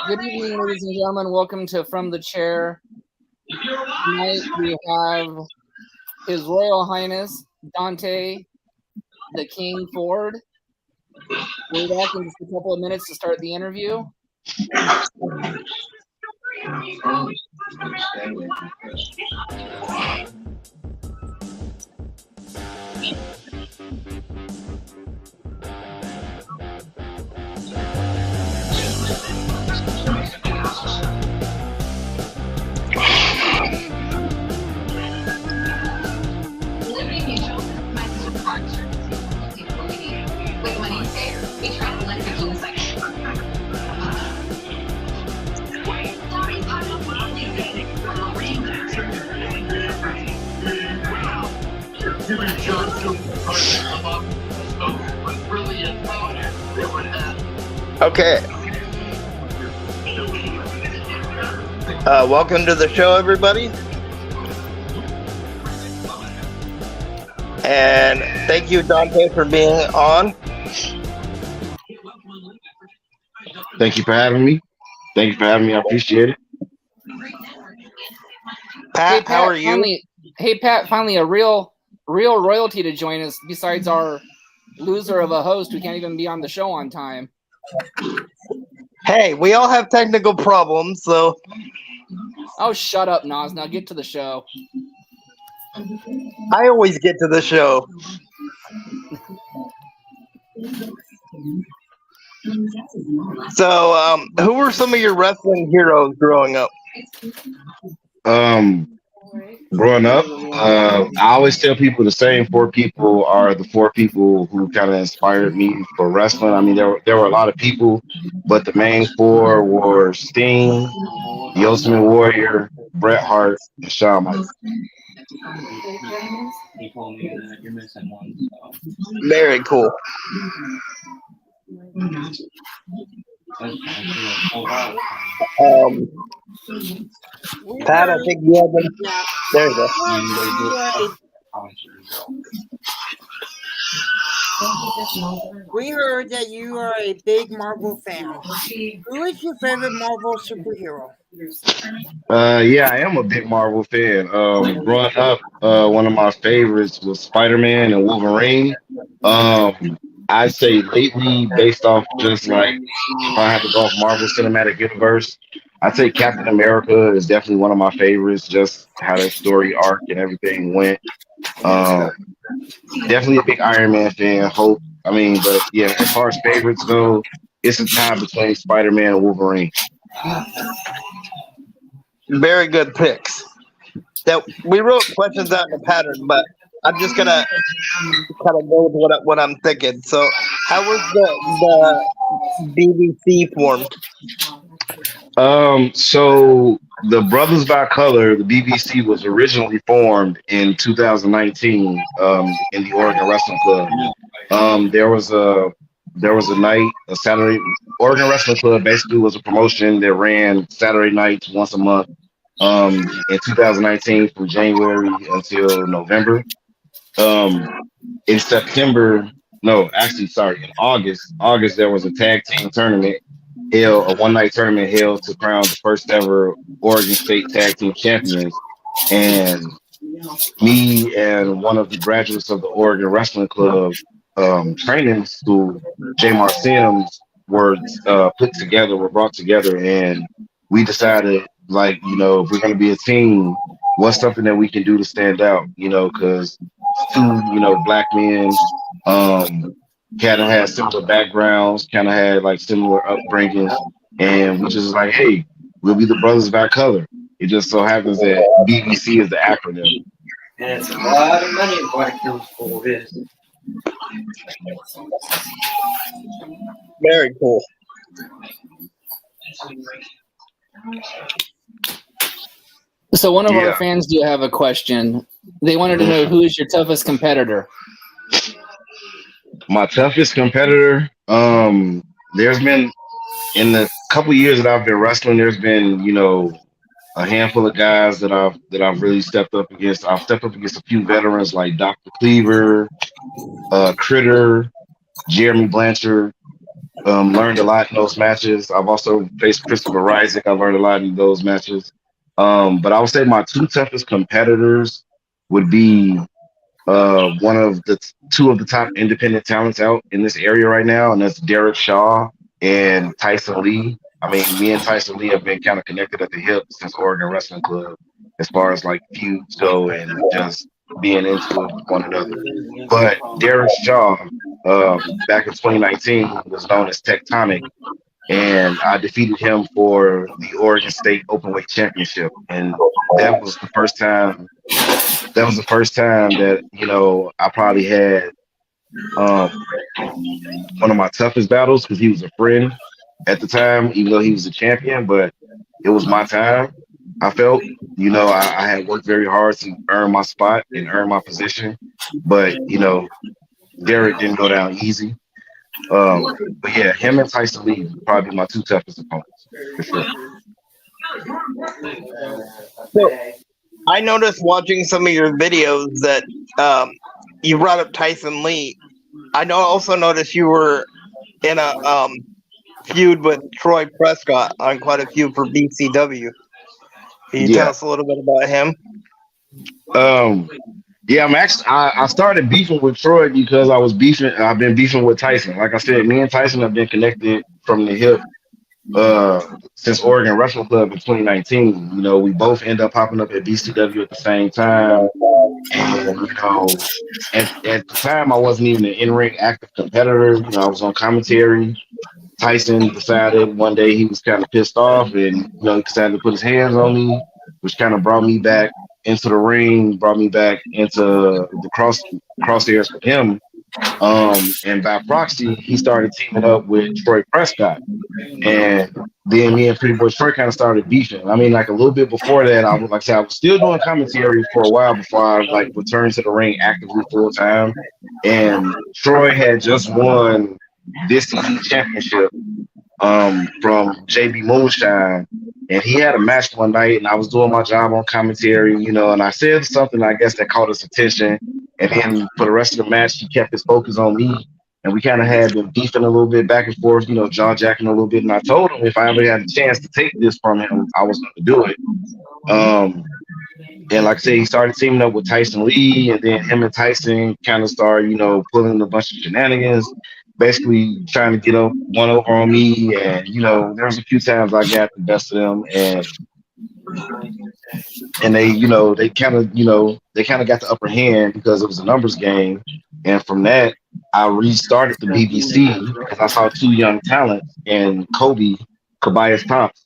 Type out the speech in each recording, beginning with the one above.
Good evening, ladies and gentlemen. Welcome to From the Chair. Tonight we have His Royal Highness Deonte, the King Ford. We'll be back in just a couple of minutes to start the interview. Okay. Welcome to the show, everybody. And thank you, Deonte, for being on. Thank you for having me. I appreciate it. Pat, how are you? Pat, finally a real royalty to join us besides our loser of a host who can't even be on the show on time. Hey, we all have technical problems, so... Oh, shut up, Nas. Now get to the show. I always get to the show. So, who were some of your wrestling heroes growing up? Growing up, I always tell people the same four people are the four people who kind of inspired me for wrestling. I mean, there were a lot of people, but the main four were Sting, the Ultimate Warrior, Bret Hart, and Shawn Michaels. Very cool. Pat, I think you have them. There you go. We heard that you are a big Marvel fan. Who is your favorite Marvel superhero? Yeah, I am a big Marvel fan. Growing up, one of my favorites was Spider-Man and Wolverine. I'd say lately, based off just like if I had to go off Marvel Cinematic Universe, I'd say Captain America is definitely one of my favorites. Just how that story arc and everything went. Definitely a big Iron Man fan. But yeah, as far as favorites go, it's a tie between Spider-Man and Wolverine. Very good picks. That we wrote questions out in a pattern, but I'm just gonna kind of go with what I'm thinking. So, how was the BBC formed? So the Brothers by Color, the BBC was originally formed in 2019 in the Oregon Wrestling Club. There was a night, a Saturday. Oregon Wrestling Club basically was a promotion that ran Saturday nights once a month in 2019 from January until November. In August there was a tag team tournament a one-night tournament held to crown the first ever Oregon State Tag Team Champions. And me and one of the graduates of the Oregon Wrestling Club training school, Jamar Sims, were brought together, and we decided, like, if we're going to be a team, what's something that we can do to stand out, because two, black men, kind of had similar backgrounds, kind of had like similar upbringings, and we just like, hey, we'll be the Brothers by Color. It just so happens that BBC is the acronym. And it's a lot of money Black Hills School is. Very cool. So one of our fans do have a question. They wanted to know, who is your toughest competitor? My toughest competitor, there's been, in the couple years that I've been wrestling, there's been, a handful of guys that I've really stepped up against. I've stepped up against a few veterans like Dr. Cleaver, Critter, Jeremy Blanchard. Learned a lot in those matches. I've also faced Christopher Isaac. I learned a lot in those matches. But I would say my two toughest competitors would be one of the two of the top independent talents out in this area right now, and that's Derek Shaw and Tyson Lee. I mean, me and Tyson Lee have been kind of connected at the hip since Oregon Wrestling Club, as far as like feuds go and just being into it with one another. But Derek Shaw, back in 2019, was known as Tectonic, and I defeated him for the Oregon State Openweight Championship, and that was the first time. That was the first time that I probably had um, one of my toughest battles because he was a friend at the time, even though he was a champion. But it was my time. I felt, I had worked very hard to earn my spot and earn my position, but Derek didn't go down easy. But yeah, him and Tyson Lee would probably be my two toughest opponents for sure. So I noticed watching some of your videos that you brought up Tyson Lee. Also noticed you were in a feud with Troy Prescott on quite a few for BCW. Can you tell Yeah. us a little bit about him? Um, yeah, I'm actually I started beefing with Troy because I've been beefing with Tyson. Like I said, me and Tyson have been connected from the hip since Oregon Wrestling Club in 2019. We both end up popping up at BCW at the same time. And at the time I wasn't even an in-ring active competitor. I was on commentary. Tyson decided one day he was kind of pissed off, and he decided to put his hands on me, which kind of brought me back into the ring, brought me back into the crosshairs with him. And by proxy, he started teaming up with Troy Prescott, and then me and Pretty Boy Troy kind of started beefing. I mean, like a little bit before that, I was still doing commentary for a while before I like returned to the ring actively full time. And Troy had just won this season championship from JB Moonshine, and he had a match one night, and I was doing my job on commentary, and I said something I guess that caught his attention, and then for the rest of the match, he kept his focus on me, and we kind of had been beefing a little bit back and forth, jaw jacking a little bit, and I told him if I ever had a chance to take this from him, I was going to do it. And like I said, he started teaming up with Tyson Lee, and then him and Tyson kind of started, pulling a bunch of shenanigans, basically trying to get one over on me. And there was a few times I got the best of them, and they kind of got the upper hand because it was a numbers game. And from that, I restarted the BBC because I saw two young talents in Kobayas Thompson,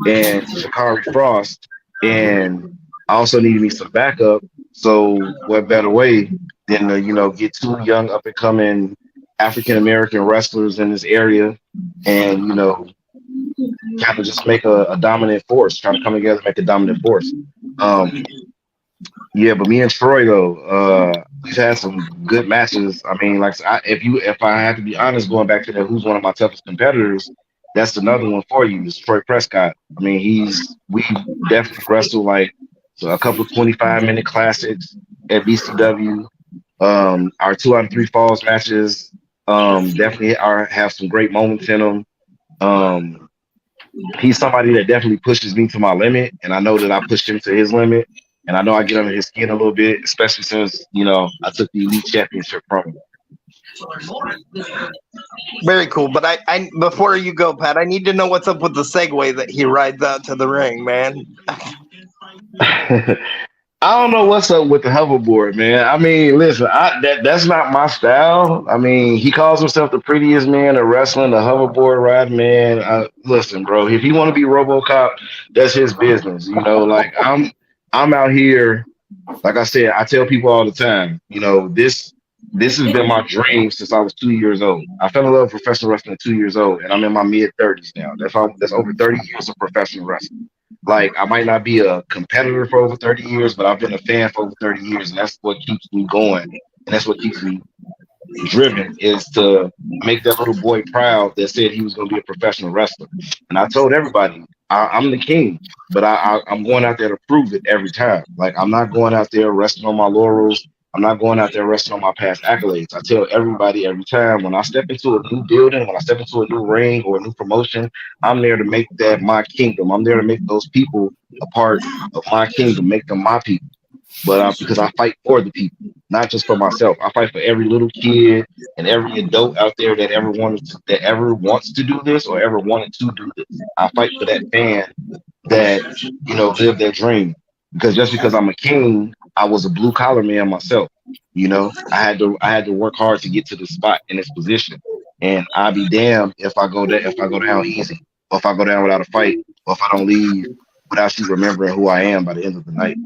and Shakari Frost, and I also needed me some backup. So what better way than to get two young up and coming African American wrestlers in this area, and kind of just make a dominant force, trying to come together and make a dominant force. Yeah, but me and Troy though, we've had some good matches. I mean, like if I have to be honest, going back to that, who's one of my toughest competitors? That's another one for you. Is Troy Prescott. I mean, we definitely wrestled like a couple of 25-minute classics at BCW. Our 2 out of 3 falls matches definitely have some great moments in them. He's somebody that definitely pushes me to my limit, and I know that I pushed him to his limit, and I know I get under his skin a little bit, especially since I took the elite championship from him. Very cool. But I before you go, Pat, I need to know what's up with the Segway that he rides out to the ring, man. I don't know what's up with the hoverboard, man. I mean, listen, that's not my style. I mean, he calls himself the prettiest man in wrestling, the hoverboard ride man. Listen, bro, if he want to be RoboCop, that's his business. Like I'm out here. Like I said, I tell people all the time, this has been my dream since I was 2 years old. I fell in love with professional wrestling at 2 years old, and I'm in my mid-30s now. That's over 30 years of professional wrestling. Like, I might not be a competitor for over 30 years, but I've been a fan for over 30 years, and that's what keeps me going. And that's what keeps me driven, is to make that little boy proud that said he was going to be a professional wrestler. And I told everybody, I'm the king, but I'm going out there to prove it every time. Like I'm not going out there resting on my laurels. I'm not going out there resting on my past accolades. I tell everybody every time when I step into a new building, when I step into a new ring or a new promotion, I'm there to make that my kingdom. I'm there to make those people a part of my kingdom, make them my people. But because I fight for the people, not just for myself. I fight for every little kid and every adult out there that ever wants to do this or ever wanted to do this. I fight for that fan that live their dream. Because just because I'm a king, I was a blue collar man myself. I had to work hard to get to this spot in this position, and I'll be damned if I go down easy, or if I go down without a fight, or if I don't leave without you remembering who I am by the end of the night.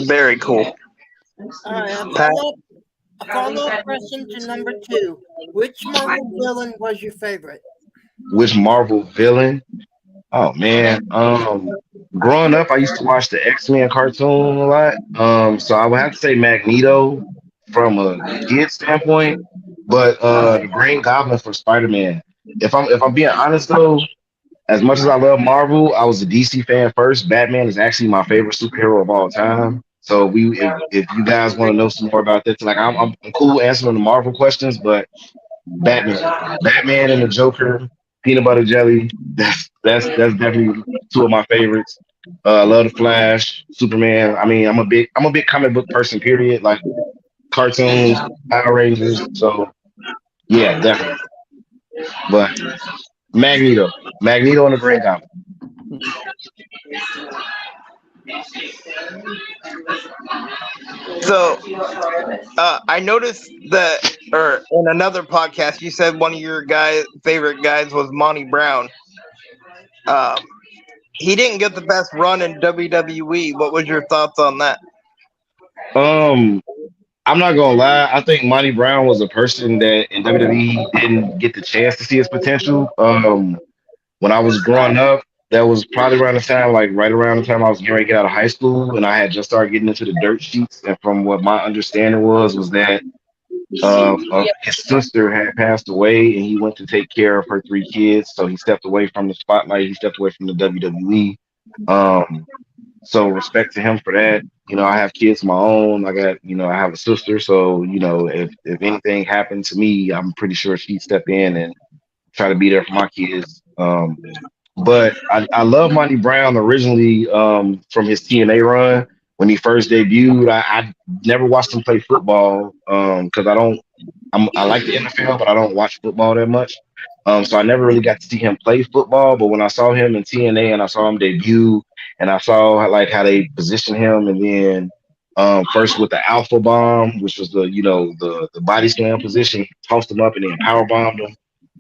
Very cool. All right, Pat, a follow-up question to number two. Which Marvel villain was your favorite? Which Marvel villain? Oh man, growing up, I used to watch the X-Men cartoon a lot. So I would have to say Magneto from a kid standpoint, but the Green Goblin for Spider-Man. If I'm being honest though, as much as I love Marvel, I was a DC fan first. Batman is actually my favorite superhero of all time. So if you guys want to know some more about this, like I'm cool answering the Marvel questions, but Batman, Batman and the Joker, peanut butter jelly. That's definitely two of my favorites. I love the Flash, Superman. I mean, I'm a big comic book person. Period. Like cartoons, Power Rangers. So yeah, definitely. But Magneto and the Green Goblin. so I noticed that, or in another podcast, you said one of your favorite guys was Monty Brown. Um, he didn't get the best run in WWE. What was your thoughts on that? Um, I'm not gonna lie. I think Monty Brown was a person that in WWE didn't get the chance to see his potential. When I was growing up, that was probably around the time, like right around the time I was getting ready to get out of high school, and I had just started getting into the dirt sheets. And from what my understanding was that his sister had passed away, and he went to take care of her three kids. So he stepped away from the spotlight. He stepped away from the WWE. Um, so respect to him for that. I have kids of my own. I have a sister. So if anything happened to me, I'm pretty sure she'd step in and try to be there for my kids. But I love Monty Brown originally from his TNA run when he first debuted. I never watched him play football because I like the NFL, but I don't watch football that much. So I never really got to see him play football. But when I saw him in TNA and I saw him debut and I saw like how they positioned him, and then first with the Alpha Bomb, which was the body slam position, he tossed him up and then power bombed him.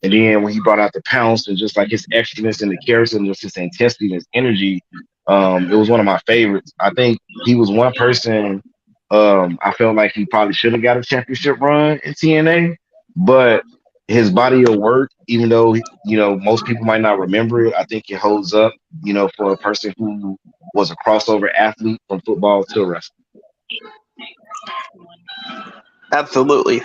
And then when he brought out the pounce and just like his extraness and the character and just his intensity and his energy, it was one of my favorites. I think he was one person I felt like he probably should have got a championship run in TNA, but his body of work, even though most people might not remember it, I think it holds up, for a person who was a crossover athlete from football to wrestling. Absolutely.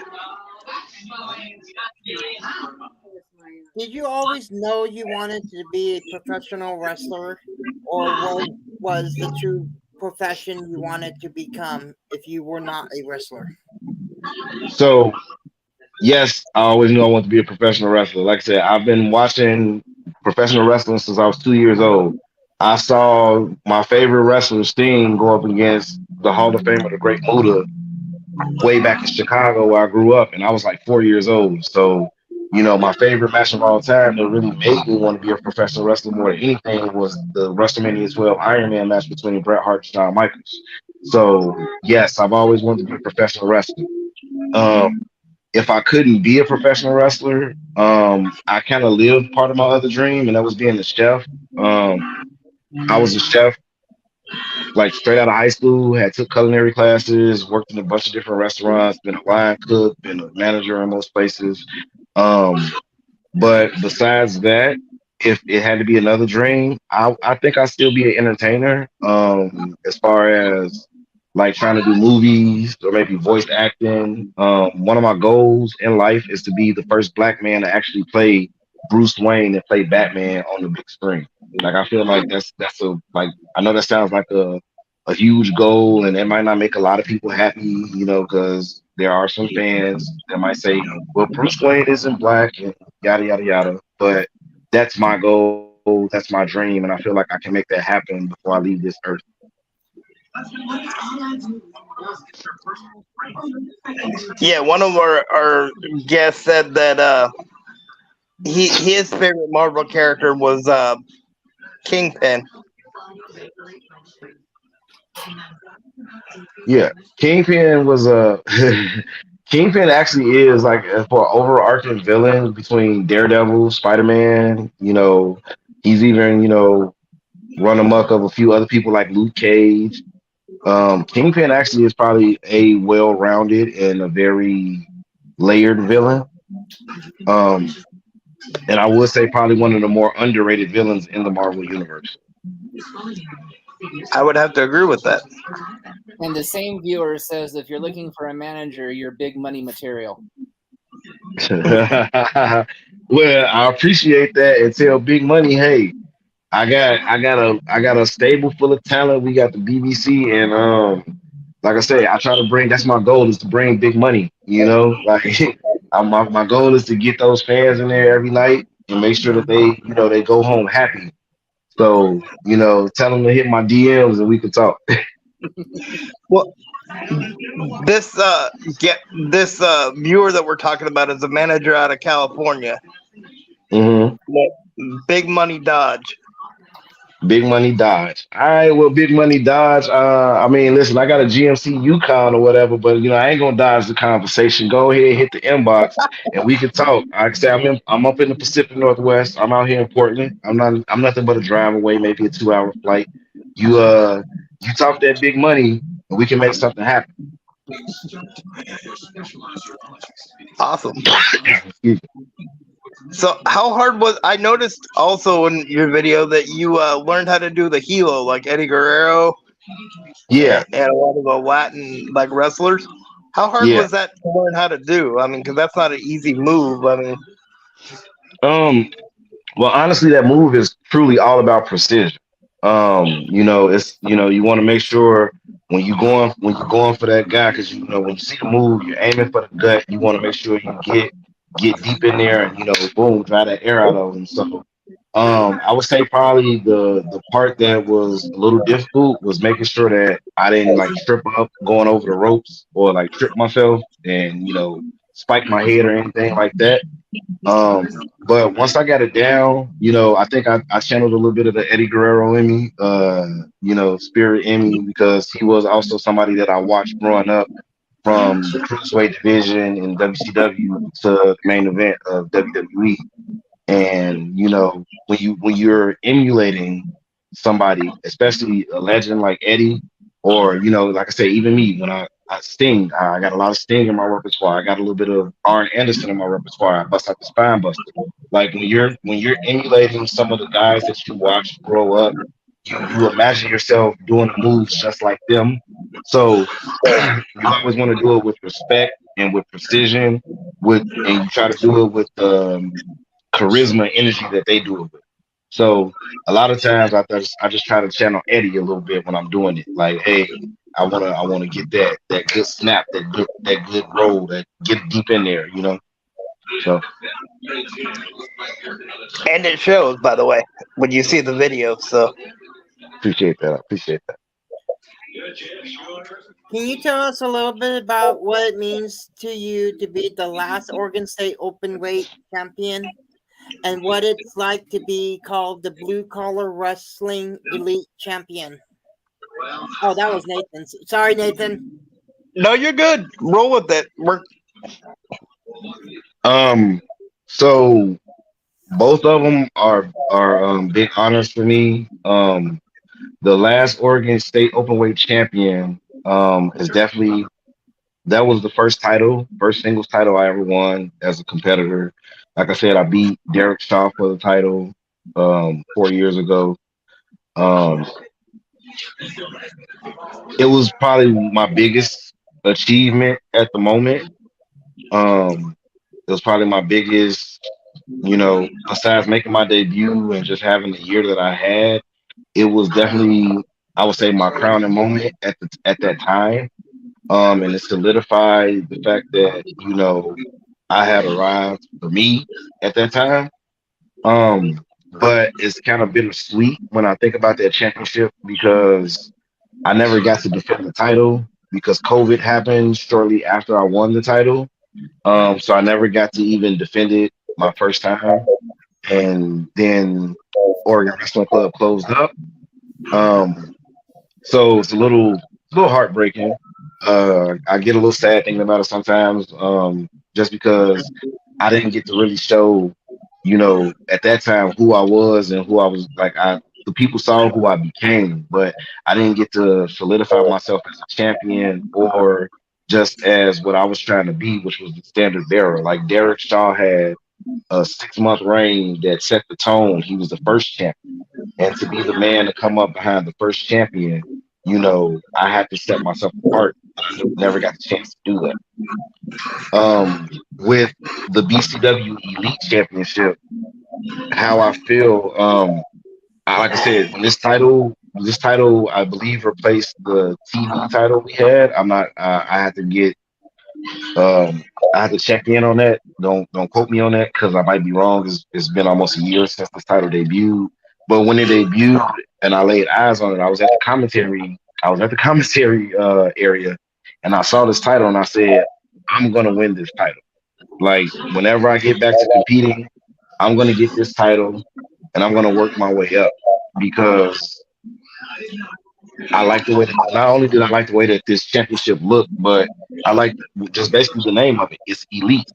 Did you always know you wanted to be a professional wrestler, or was the true profession you wanted to become if you were not a wrestler? So yes, I always knew I wanted to be a professional wrestler. Like I said, I've been watching professional wrestling since I was 2 years old. I saw my favorite wrestler, Sting, go up against the Hall of Famer, the Great Muta, way back in Chicago where I grew up, and I was like 4 years old. So, my favorite match of all time that really made me want to be a professional wrestler more than anything was the WrestleMania 12 Iron Man match between Bret Hart and Shawn Michaels. So, yes, I've always wanted to be a professional wrestler. Um, if I couldn't be a professional wrestler, I kind of lived part of my other dream, and that was being a chef. Um, I was a chef like straight out of high school, had took culinary classes, worked in a bunch of different restaurants, been a line cook, been a manager in most places. Um, but besides that, if it had to be another dream, I think I'd still be an entertainer. As far as like trying to do movies or maybe voice acting. One of my goals in life is to be the first black man to actually play Bruce Wayne and play Batman on the big screen. Like I feel like that's a like I know that sounds like a huge goal, and it might not make a lot of people happy, you know, because there are some fans that might say, "Well, Bruce Wayne isn't black," and yada yada yada. But that's my goal, that's my dream, and I feel like I can make that happen before I leave this earth. Yeah, one of our guests said that his favorite Marvel character was Kingpin. Yeah, Kingpin was a Kingpin actually is like for overarching villain between Daredevil, Spider Man. You know, he's even run amok of a few other people like Luke Cage. Kingpin actually is probably a well-rounded and a very layered villain. Um, and I would say probably one of the more underrated villains in the Marvel universe. I would have to agree with that. And the same viewer says if you're looking for a manager, you're big money material. Well, I appreciate that and tell Big Money, hey, I got a stable full of talent. We got the BBC and like I say, I try to bring that's my goal is to bring Big Money, you know? Like my goal is to get those fans in there every night and make sure that they go home happy. So, tell them to hit my DMs and we can talk. Well, this viewer that we're talking about is a manager out of California. hmm Big Money Dodge. Big Money Dodge. All right, well, Big Money Dodge. I mean, listen, I got a GMC Yukon or whatever, but I ain't gonna dodge the conversation. Go ahead, hit the inbox, and we can talk. Like I say, I'm up in the Pacific Northwest. I'm out here in Portland. I'm nothing but a drive away, maybe a 2-hour flight. You talk that big money, and we can make something happen. Awesome. Excuse me. So, how hard was? I noticed also in your video that you learned how to do the helo like Eddie Guerrero Yeah, and a lot of the Latin like wrestlers. How hard yeah. was that to learn how to do? I mean, because that's not an easy move. I mean, Um, Well, honestly, that move is truly all about precision. It's you want to make sure when you're going for that guy, because when you see the move, you're aiming for the gut. You want to make sure you get deep in there and boom, dry that air out of him. So, I would say probably the part that was a little difficult was making sure that I didn't like trip up going over the ropes or like trip myself and spike my head or anything like that. But once I got it down, I think I channeled a little bit of the Eddie Guerrero in me, spirit in me, because he was also somebody that I watched growing up from the cruiserweight division in WCW to the main event of WWE. And when you're emulating somebody, especially a legend like Eddie, or like I say, even me, when I Sting, I got a lot of Sting in my repertoire. I got a little bit of Arn Anderson in my repertoire. I bust out the spine buster. Like when you're emulating some of the guys that you watch grow up, you imagine yourself doing the moves just like them. So you always want to do it with respect and with precision, and you try to do it with charisma and energy that they do it with. So a lot of times I just try to channel Eddie a little bit when I'm doing it. Like, hey, I wanna get that good snap, that good roll, that get deep in there. So and it shows, by the way, when you see the video. So, appreciate that. I appreciate that. Can you tell us a little bit about what it means to you to be the last Oregon State open weight champion and what it's like to be called the Blue Collar Wrestling Elite Champion? Oh, that was Nathan. Sorry, Nathan. no, you're good. Roll with it. So both of them are big honors for me. The last Oregon State openweight champion is definitely that was the first singles title I ever won as a competitor. Like I said, I beat Derek Shaw for the title 4 years ago. Um, it was probably my biggest achievement at the moment. It was probably my biggest besides making my debut and just having the year that I had, it was definitely, I would say, my crowning moment at that time. And it solidified the fact that, I had arrived for me at that time. But it's kind of bittersweet when I think about that championship because I never got to defend the title because COVID happened shortly after I won the title. So I never got to even defend it my first time. And then Oregon Wrestling Club closed up. Um, so it's a little heartbreaking. I get a little sad thinking about it sometimes, just because I didn't get to really show, at that time who I was and who I was. Like the people saw who I became, but I didn't get to solidify myself as a champion or just as what I was trying to be, which was the standard bearer. Like Derek Shaw had a 6 month reign that set the tone. He was the first champion, and to be the man to come up behind the first champion, I had to set myself apart. I never got the chance to do that. With the BCW Elite Championship, how I feel, like I said, when this title, I believe replaced the TV title we had. I'm not. I had to get. I had to check in on that. Don't quote me on that because I might be wrong. It's been almost a year since this title debuted. But when it debuted and I laid eyes on it, I was at the commentary. I was at the commentary area, and I saw this title, and I said, "I'm gonna win this title. Like whenever I get back to competing, I'm gonna get this title, and I'm gonna work my way up because I like the way that not only did I like the way that this championship looked, but I like just basically the name of it. It's elite.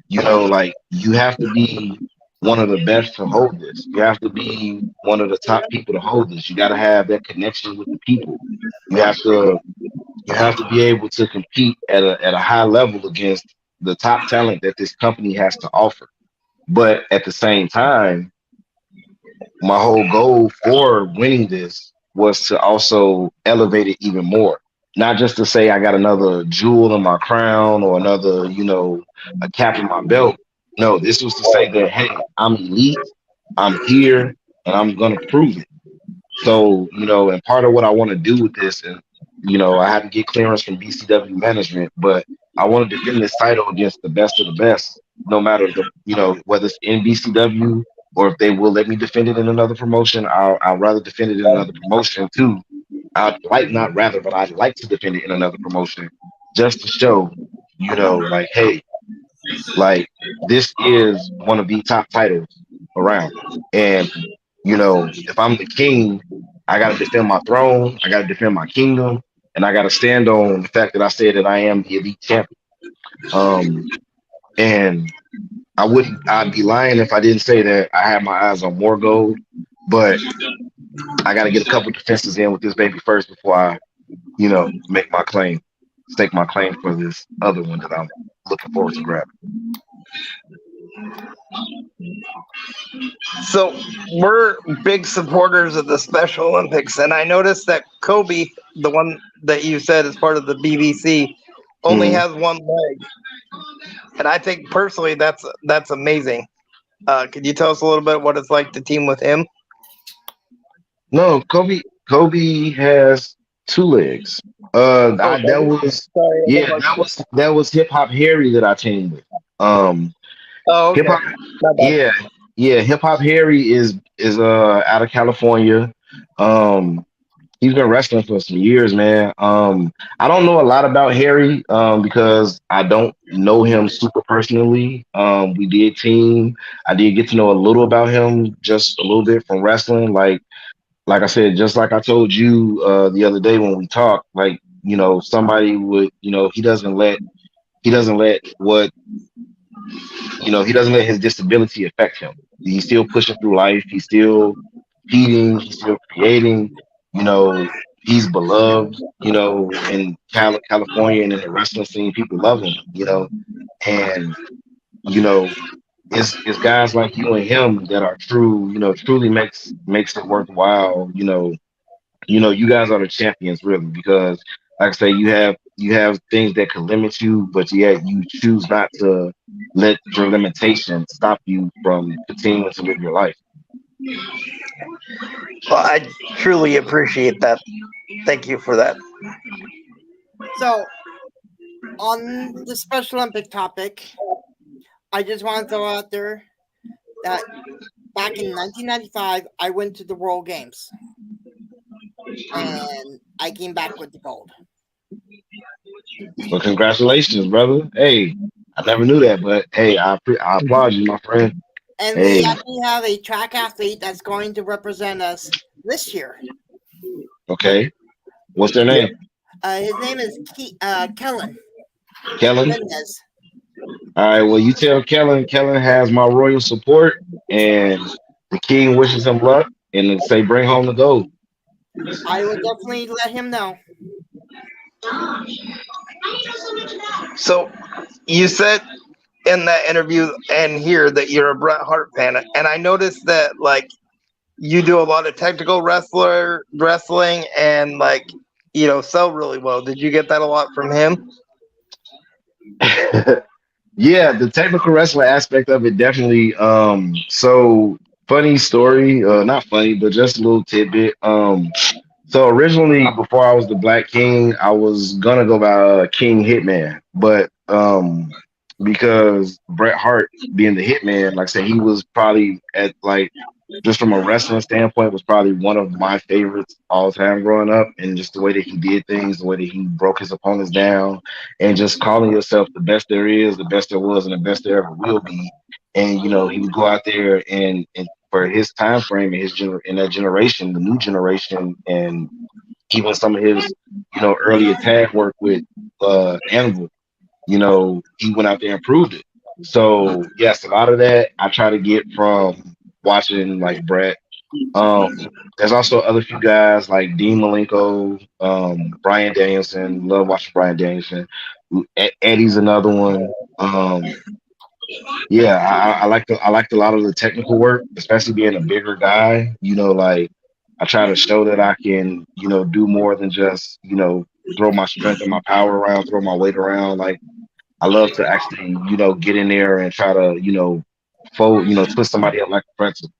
Like you have to be one of the best to hold this. You have to be one of the top people to hold this. You got to have that connection with the people. You have to you have to be able to compete at a high level against the top talent that this company has to offer. But at the same time, my whole goal for winning this was to also elevate it even more. Not just to say I got another jewel in my crown or another, a cap in my belt. No, this was to say that, hey, I'm elite, I'm here, and I'm gonna prove it. So, and part of what I want to do with this, and I had to get clearance from BCW management, but I want to defend this title against the best of the best, no matter whether it's in BCW or if they will let me defend it in another promotion. I'll rather defend it in another promotion too. I'd like not rather, but I'd like to defend it in another promotion just to show, like, hey, like this is one of the top titles around. And, if I'm the king, I got to defend my throne, I got to defend my kingdom, and I got to stand on the fact that I said that I am the elite champion. Um, and I'd be lying if I didn't say that I had my eyes on more gold, but I got to get a couple defenses in with this baby first before I, make my claim, stake my claim for this other one that I'm looking forward to grabbing. So we're big supporters of the Special Olympics, and I noticed that Kobe, the one that you said is part of the BBC, only has one leg, and I think personally that's amazing. Could you tell us a little bit what it's like to team with him? No, Kobe has two legs. That was Sorry. yeah, that was Hip Hop Harry that I teamed with. Oh, okay. Hip Hop, My bad. yeah. Hip Hop Harry is out of California. Um, he's been wrestling for some years, man. I don't know a lot about Harry because I don't know him super personally. We did team. I did get to know a little about him, just a little bit from wrestling. Like I said, just like I told you the other day when we talked, like somebody would, he doesn't let what he doesn't let his disability affect him. He's still pushing through life. He's still feeding. He's still creating. You know, he's beloved. In California and in the wrestling scene, people love him. And you know, it's guys like you and him that are true. Truly makes it worthwhile. You guys are the champions, really, because like I say, you have things that can limit you, but yet you choose not to let your limitations stop you from continuing to live your life. Well, I truly appreciate that. Thank you for that. So, on the Special Olympic topic, I just want to throw out there that back in 1995, I went to the World Games and I came back with the gold. So congratulations, brother. Hey, I never knew that, but hey, I applaud you, my friend. And we Hey, actually have a track athlete that's going to represent us this year. okay. What's their Yep. name? His name is Kellen Kellen. Mendez. All right. Well, you tell Kellen. Kellen has my royal support, and the king wishes him luck, and say bring home the gold. I will definitely let him know. So you said in that interview and here that you're a Bret Hart fan, and I noticed that like you do a lot of technical wrestling and like sell really well. Did you get that a lot from him? Yeah, the technical wrestling aspect of it definitely. So funny story, not funny, but just a little tidbit. So originally, before I was the Black King, I was gonna go by King Hitman, but because Bret Hart being the Hitman, like I said, he was probably at like just from a wrestling standpoint, was probably one of my favorites all time growing up, and just the way that he did things, the way that he broke his opponents down, and just calling yourself the best there is, the best there was, and the best there ever will be. And he would go out there and for his time frame and in that generation, the new generation, and even some of his earlier tag work with Animal, he went out there and proved it. So yes, a lot of that I try to get from watching like Brett. There's also other few guys like Dean Malenko, Brian Danielson. Love watching Brian Danielson. Eddie's another one. Yeah, I liked a lot of the technical work, especially being a bigger guy. Like I try to show that I can, do more than just, throw my strength and my power around, throw my weight around. Like I love to actually, get in there and try to, fold, twist somebody up like a pretzel.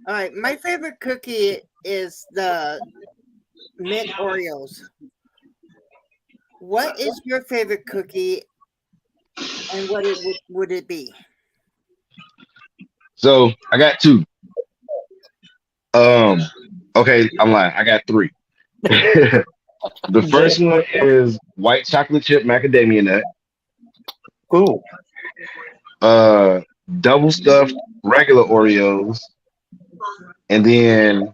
All right, my favorite cookie is the mint Oreos. What is your favorite cookie, and what would it be? So I got two. Um, okay, I'm lying. I got three. The first one is white chocolate chip macadamia nut, Ooh. uh, double stuffed regular Oreos, and then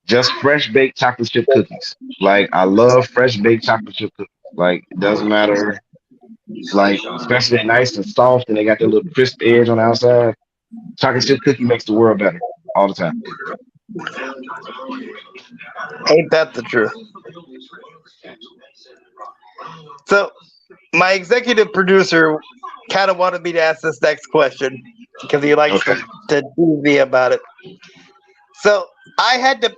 just fresh baked chocolate chip cookies. Like I love fresh baked chocolate chip cookies. Like it doesn't matter. Like especially they're nice and soft, and they got that little crisp edge on the outside. Chocolate chip cookie makes the world better all the time. Ain't that the truth? So, my executive producer kind of wanted me to ask this next question because he likes Okay. to tease me about it. So, I had to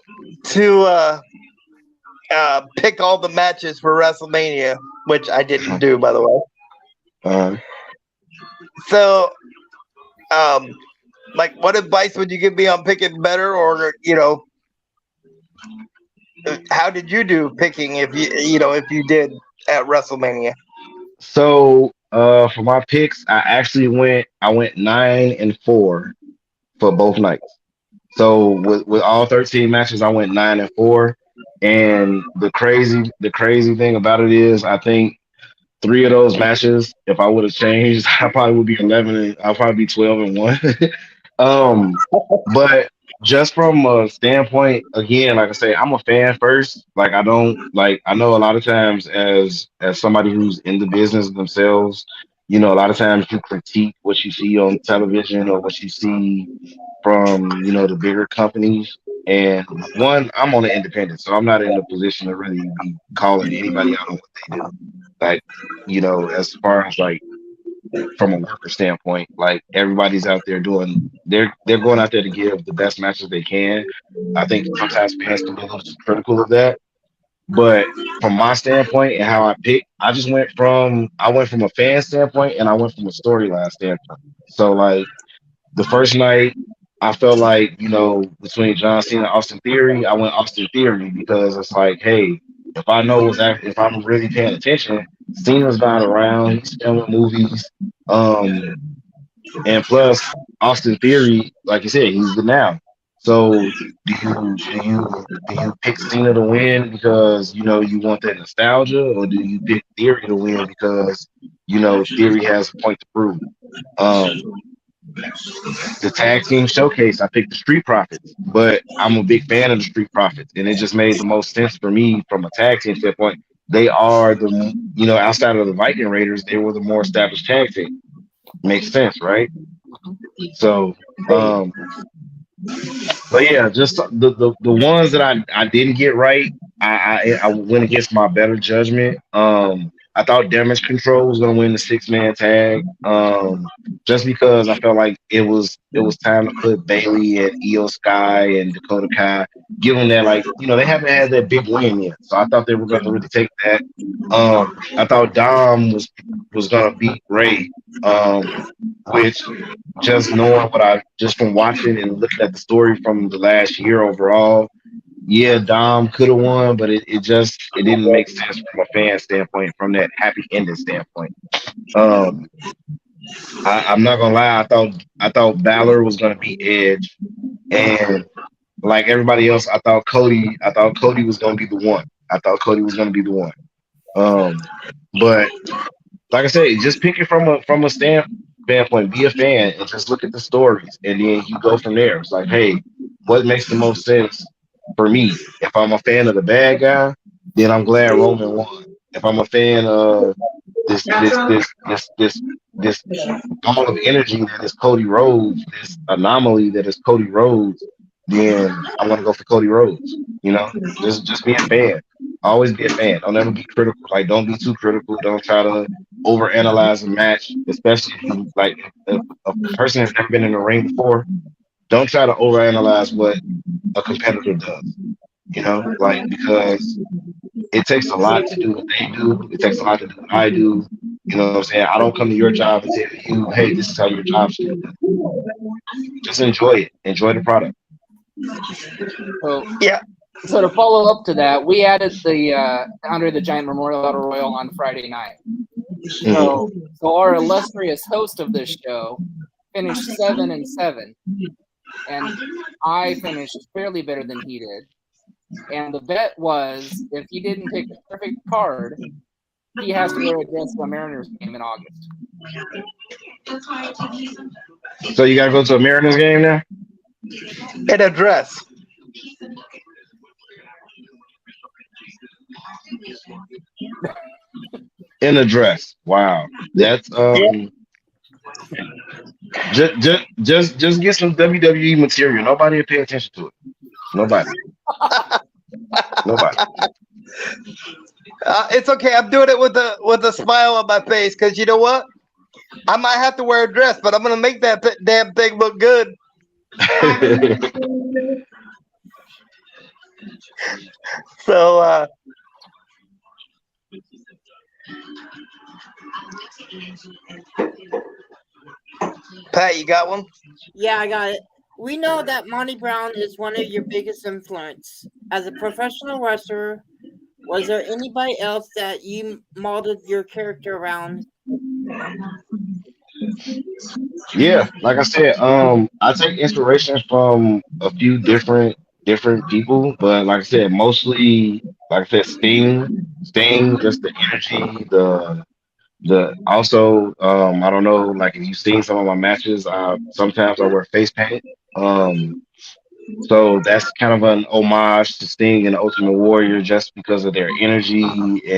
pick all the matches for WrestleMania, which I didn't do, by the way. Uh, So, um, like, what advice would you give me on picking better, or how did you do picking if you did at WrestleMania? so for my picks, I went 9-4 for both nights. So with all 13 matches, I went 9-4. And the crazy thing about it is I think three of those matches, if I would have changed, I probably would be 11 and I'll probably be 12-1. But just from a standpoint, again, like I say, I'm a fan first. Like I know a lot of times as somebody who's in the business themselves, a lot of times you critique what you see on television or what you see from, the bigger companies. And one, I'm on the independent, so I'm not in a position to really be calling anybody out on what they do. Like, as far as like from a worker standpoint. Like everybody's out there doing, they're going out there to give the best matches they can. I think sometimes fans can be a little too critical of that. But from my standpoint and how I picked, I went from a fan standpoint and I went from a storyline standpoint. So like the first night, I felt like, between John Cena and Austin Theory, I went Austin Theory because it's like, hey, if I'm really paying attention, Cena's not around, he's filming movies. Um, and plus Austin Theory, like you said, he's the now. So do you pick Cena to win because you want that nostalgia, or do you pick Theory to win because Theory has a point to prove? Um, the tag team showcase, I picked the Street Profits, but I'm a big fan of the Street Profits, and it just made the most sense for me from a tag team standpoint. They are outside of the Viking Raiders, they were the more established tag team. Makes sense, right? So, but yeah, just the ones that I didn't get right, I went against my better judgment. I thought Damage Control was gonna win the 6-man tag. Just because I felt like it was time to put Bailey and Io Sky and Dakota Kai, give them that, like, they haven't had that big win yet, so I thought they were gonna really take that. I thought Dom was gonna beat Ray, which, just knowing what I just from watching and looking at the story from the last year overall, yeah, Dom could have won, but it didn't make sense from a fan standpoint, from that happy ending standpoint. Um, I'm not gonna lie, I thought Balor was gonna beat Edge, and like everybody else, I thought Cody was gonna be the one. I thought Cody was gonna be the one. Um, but like I said, just pick it from a standpoint. Be a fan and just look at the stories, and then you go from there. It's like, hey, what makes the most sense for me? If I'm a fan of the bad guy, then I'm glad Roman won. If I'm a fan of this ball of energy that is Cody Rhodes, this anomaly that is Cody Rhodes, then I want to go for Cody Rhodes. Just be a fan. Always be a fan. Don't ever be critical. Like, don't be too critical. Don't try to overanalyze a match, especially if you like if a person has never been in the ring before. Don't try to overanalyze what a competitor does. Like, because it takes a lot to do what they do. It takes a lot to do what I do. You know what I'm saying? I don't come to your job and tell you, hey, this is how your job should be done. Just enjoy it. Enjoy the product. So, Yeah. so to follow up to that, we added the Andre the Giant Memorial Battle Royal on Friday night. So our illustrious host of this show finished 7-7, and I finished fairly better than he did. And the bet was, if he didn't pick the perfect card, he has to wear a dress to a Mariners game in August. So you gotta go to a Mariners game now? In a dress. In a dress. Wow. That's just get some WWE material. Nobody will pay attention to it. Nobody. It's okay. I'm doing it with a smile on my face, because you know what? I might have to wear a dress, but I'm gonna make that damn thing look good. So, Pat, you got one? Yeah, I got it. We know that Monty Brown is one of your biggest influence. As a professional wrestler, was there anybody else that you molded your character around? Yeah, like I said, I take inspiration from a few different people, but like I said, mostly, like I said, Sting, just the energy, the also, I don't know, like if you've seen some of my matches, sometimes I wear face paint. So that's kind of an homage to Sting and the Ultimate Warrior, just because of their energy, and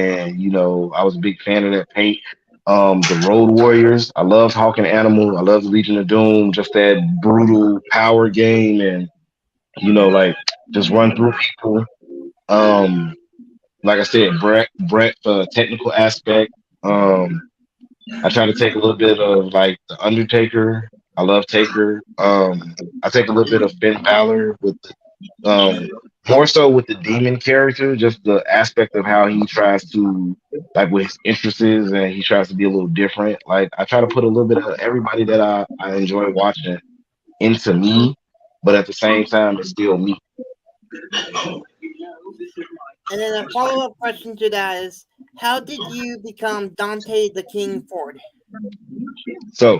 I was a big fan of that paint. The Road Warriors, I love Hawk and Animal, I love the Legion of Doom, just that brutal power game, and like, just run through people. Like I said, Brett, the technical aspect. I try to take a little bit of like the Undertaker. I love Taker. I take a little bit of Finn Balor with more so with the demon character, just the aspect of how he tries to like with his interests and he tries to be a little different. Like I try to put a little bit of everybody that I enjoy watching into me, but at the same time it's still me. And then a follow-up question to that is, how did you become Dante the King Ford? So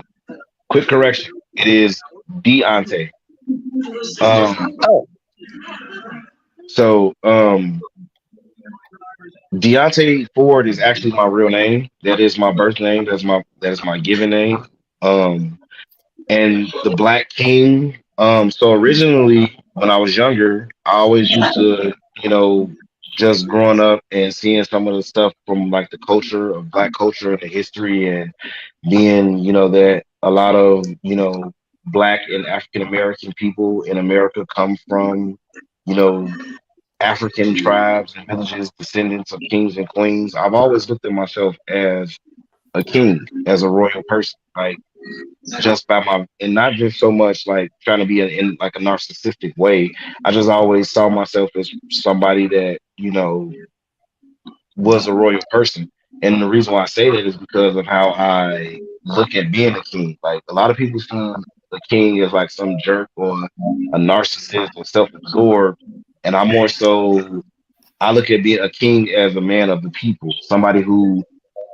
quick correction. It is Deonte. Um Oh, so Deontay Ford is actually my real name. That is my birth name. That is my given name. Um, and the Black King. So originally, when I was younger, I always used to, just growing up and seeing some of the stuff from like the culture of Black culture and the history, and being, that a lot of, Black and African American people in America come from, you know, African tribes and villages, descendants of kings and queens. I've always looked at myself as a king, as a royal person, like just by my, and not just so much like trying to be in like a narcissistic way. I just always saw myself as somebody that, was a royal person. And the reason why I say that is because of how I look at being a king. Like a lot of people see the king as like some jerk or a narcissist or self-absorbed. And I'm more so I look at being a king as a man of the people, somebody who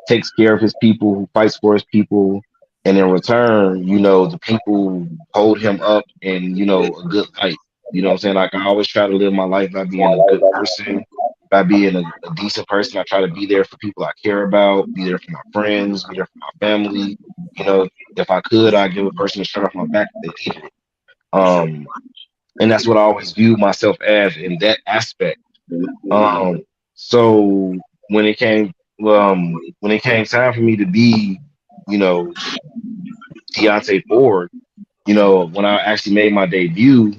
takes care of his people, who fights for his people, and in return, the people hold him up in, a good light. You know what I'm saying? Like I always try to live my life by being a good person, by being a decent person. I try to be there for people I care about, be there for my friends, be there for my family. You know, if I could, I'd give a person a shirt off my back if they needed it. Um, and that's what I always view myself as in that aspect. So when it came time for me to be, you know, Deontay Ford, when I actually made my debut,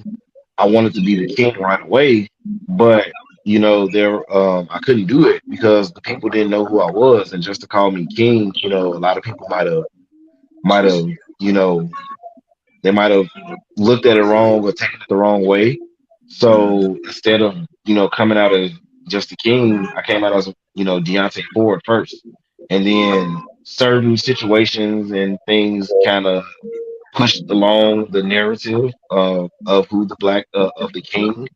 I wanted to be the king right away, but there I couldn't do it because the people didn't know who I was, and just to call me king, a lot of people might have, you know, they might have looked at it wrong or taken it the wrong way. So instead of, coming out as just a king, I came out as, Deontay Ford first. And then certain situations and things kind of pushed along the narrative of who the of the king.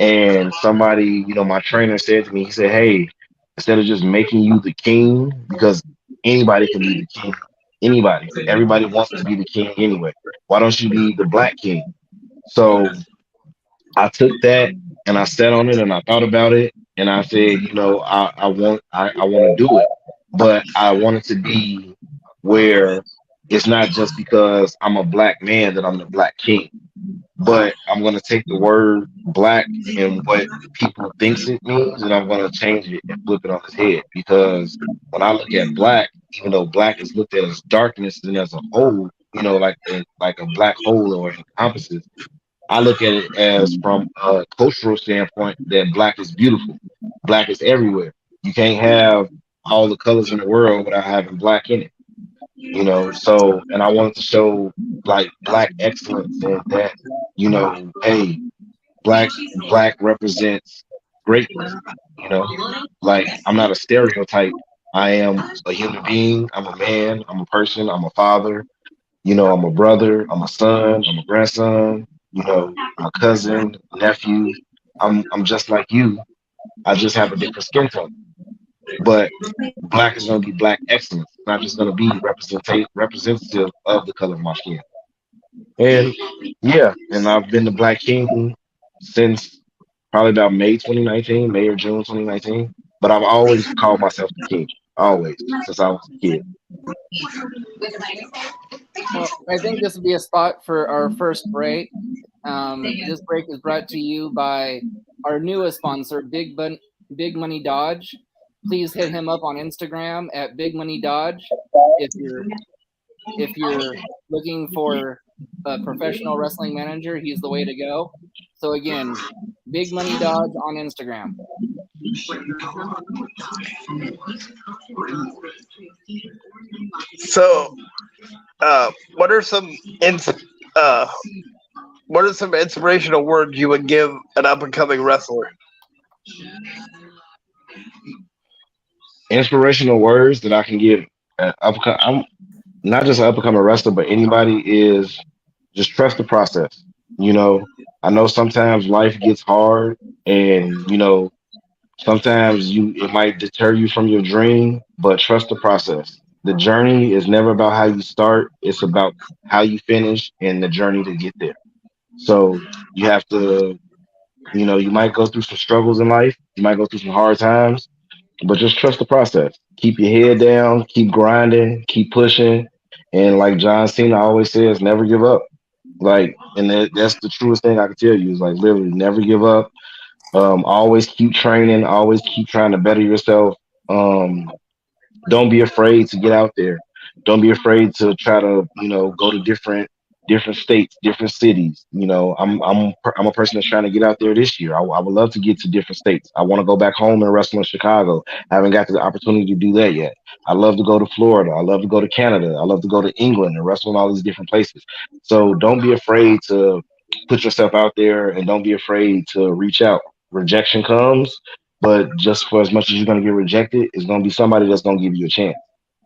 And somebody, my trainer said to me, he said, "Hey, instead of just making you the king, because anybody can be the king, anybody, everybody wants to be the king anyway. Why don't you be the Black king?" So I took that and I sat on it and I thought about it and I said, I want to do it, but I want it to be where it's not just because I'm a Black man that I'm the Black king, but I'm gonna take the word black and what people thinks it means, and I'm gonna change it and flip it on its head. Because when I look at black, even though black is looked at as darkness and as a whole, like a black hole or encompasses, I look at it as from a cultural standpoint that black is beautiful. Black is everywhere. You can't have all the colors in the world without having black in it. So and I wanted to show like black excellence and that, hey, black represents greatness, you know, like I'm not a stereotype. I am a human being, I'm a man, I'm a person, I'm a father, I'm a brother, I'm a son, I'm a grandson, I'm a cousin, nephew. I'm just like you. I just have a different skin tone. But black is going to be black excellence. It's not just going to be representative of the color of my skin. And yeah, and I've been the Black King since probably about May or June 2019. But I've always called myself the King, always since I was a kid. Well, I think this would be a spot for our first break. This break is brought to you by our newest sponsor, Big Money Dodge. Please hit him up on Instagram at Big Money Dodge if you're looking for a professional wrestling manager. He's the way to go. So again, Big Money Dodge on Instagram. So, what are some uh, what are some inspirational words you would give an up and coming wrestler? Inspirational words that I can give. I'm not just an up and coming wrestler, but anybody is just trust the process. You know, I know sometimes life gets hard, and sometimes it might deter you from your dream, but trust the process. The journey is never about how you start; it's about how you finish and the journey to get there. So you have to, you might go through some struggles in life, you might go through some hard times, but just trust the process. Keep your head down, keep grinding, keep pushing, and like John Cena always says, never give up. Like, and that's the truest thing I can tell you is like literally never give up. Always keep training, always keep trying to better yourself. Don't be afraid to get out there. Don't be afraid to try to go to different states, different cities. I'm a person that's trying to get out there this year. I would love to get to different states. I want to go back home and wrestle in Chicago. I haven't got the opportunity to do that yet. I love to go to Florida. I love to go to Canada. I love to go to England and wrestle in all these different places. So don't be afraid to put yourself out there, and don't be afraid to reach out. Rejection comes, but just for as much as you're going to get rejected, it's going to be somebody that's going to give you a chance.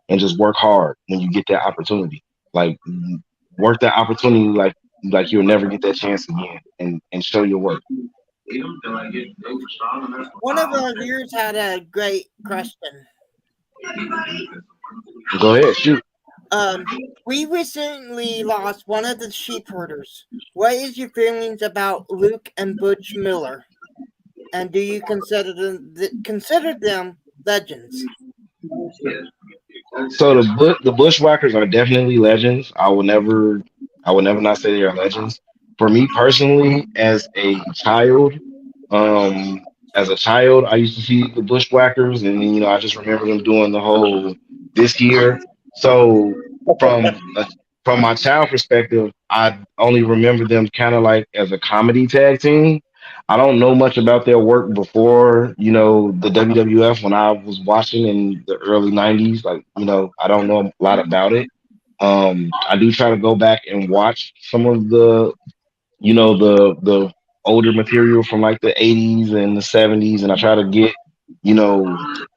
And just work hard when you get that opportunity. Like, work that opportunity like you'll never get that chance again, and show your work. One of our viewers had a great question. Go ahead, shoot. Um, we recently lost one of the sheep herders. What is your feelings about Luke and Butch Miller? And do you consider them legends? So the Bushwhackers are definitely legends. I will never not say they are legends. For me personally, um, as a child, I used to see the Bushwhackers, and then I just remember them doing the whole this year. So from a, from my child perspective, I only remember them kind of like as a comedy tag team. I don't know much about their work before, the WWF when I was watching in the early 90s. Like, I don't know a lot about it. I do try to go back and watch some of the older material from like the 80s and the 70s, and I try to get you know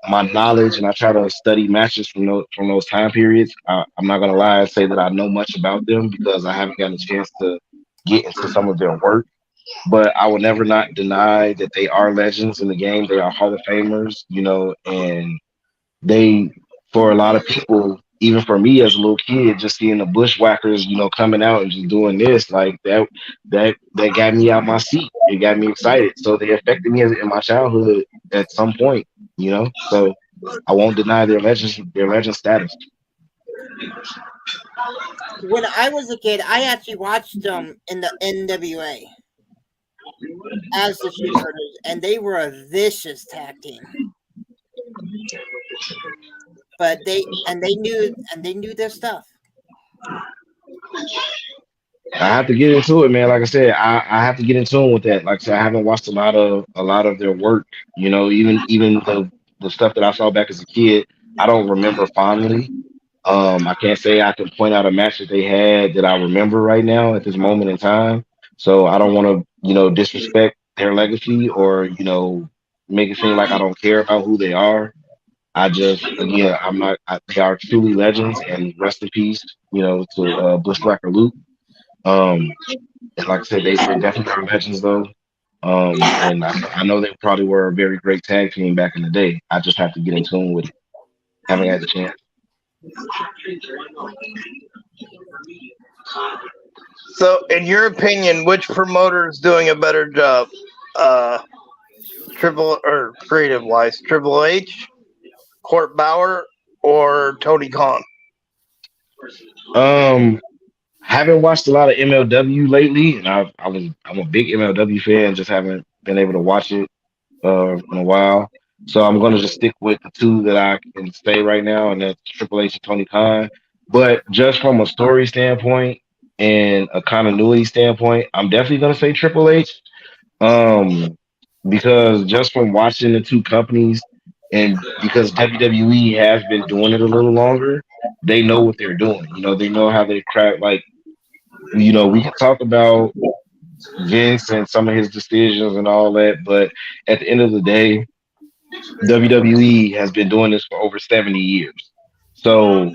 my knowledge, and I try to study matches from those time periods. I'm not gonna lie and say that I know much about them because I haven't gotten a chance to get into some of their work, but I would never not deny that they are legends in the game. They are Hall of Famers, and they, for a lot of people, even for me as a little kid, just seeing the Bushwhackers, coming out and just doing this, like that got me out my seat. It got me excited. So they affected me in my childhood at some point. So I won't deny their legend status. When I was a kid, I actually watched them in the NWA as the sheep herders, and they were a vicious tag team. But they knew their stuff. I have to get into it, man. Like I said, I have to get in tune with that. Like I said, I haven't watched a lot of their work. Even the stuff that I saw back as a kid, I don't remember fondly. I can't say I can point out a match that they had that I remember right now at this moment in time. So I don't want to, disrespect their legacy or, make it seem like I don't care about who they are. I just, again, I'm not. They are truly legends, and rest in peace, to Bushwhacker Luke. Um, and like I said, they definitely are legends, though. And I know they probably were a very great tag team back in the day. I just have to get in tune with it. Haven't had the chance. So, in your opinion, which promoter is doing a better job, uh, Triple or creative wise, Triple H, Court Bauer, or Tony Khan? Um, haven't watched a lot of MLW lately, and I'm a big MLW fan. Just haven't been able to watch it in a while. So I'm gonna just stick with the two that I can say right now, and that's Triple H and Tony Khan. But just from a story standpoint and a continuity standpoint, I'm definitely gonna say Triple H. Um, because just from watching the two companies, and because WWE has been doing it a little longer, they know what they're doing. They know how they craft. Like, we can talk about Vince and some of his decisions and all that, but at the end of the day, WWE has been doing this for over 70 years. So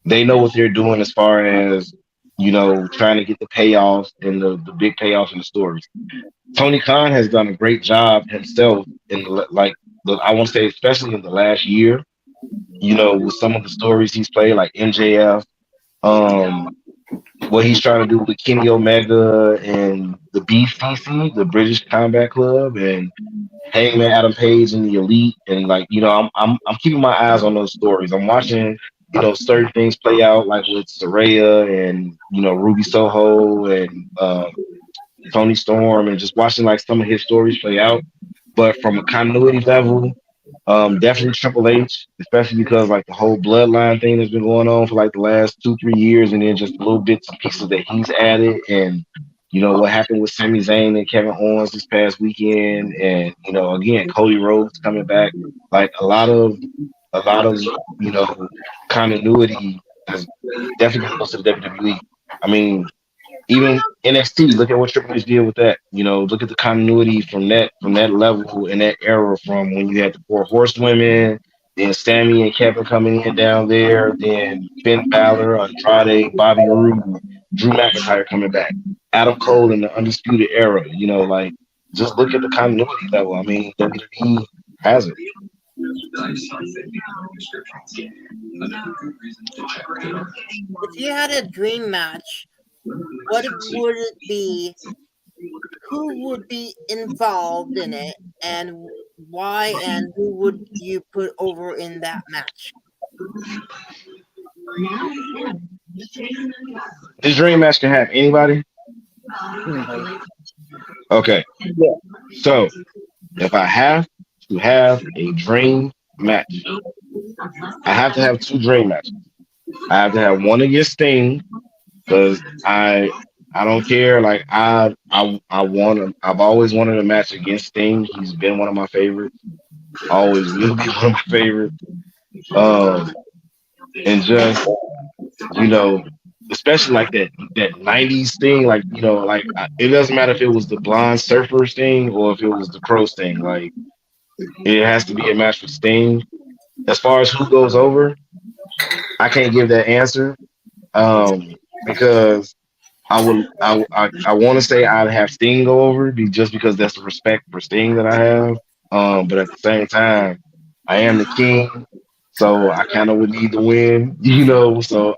they know what they're doing as far as, trying to get the payoffs and the big payoffs in the stories. Tony Khan has done a great job himself in I want to say, especially in the last year, with some of the stories he's played, like MJF, um, what he's trying to do with Kenny Omega and the BCC, the British Combat Club, and Hangman Adam Page and the Elite, and I'm keeping my eyes on those stories. I'm watching, certain things play out, like with Saraya and Ruby Soho and Tony Storm, and just watching like some of his stories play out. But from a continuity level, definitely Triple H, especially because like the whole bloodline thing that's been going on for like the last 2-3 years, and then just little bits and pieces that he's added, and what happened with Sami Zayn and Kevin Owens this past weekend, and again Cody Rhodes coming back, like a lot of continuity has definitely goes to the WWE. I mean, even NXT, look at what Triple H did with that. Look at the continuity from that level in that era, from when you had the four horsewomen, then Sammy and Kevin coming in down there, then Finn Balor, Andrade, Bobby Roode, Drew McIntyre coming back, Adam Cole in the Undisputed Era. Like, just look at the continuity level. I mean, WWE has it. If you had a dream match, what would it be? Who would be involved in it, and why? And who would you put over in that match? This dream match can have anybody. Okay, Yeah. so if I have to have a dream match, I have to have two dream matches. I have to have one against Sting, because I don't care. Like, I've always wanted a match against Sting. He's been one of my favorites. Always will be one of my favorites. Um, and just you know, especially like that '90s thing. Like, it doesn't matter if it was the blonde surfer Sting or if it was the Crow Sting. Like, it has to be a match with Sting. As far as who goes over, I can't give that answer, because I want to say I'd have Sting go over, just because that's the respect for Sting that I have. But at the same time, I am the king, so I kind of would need to win, So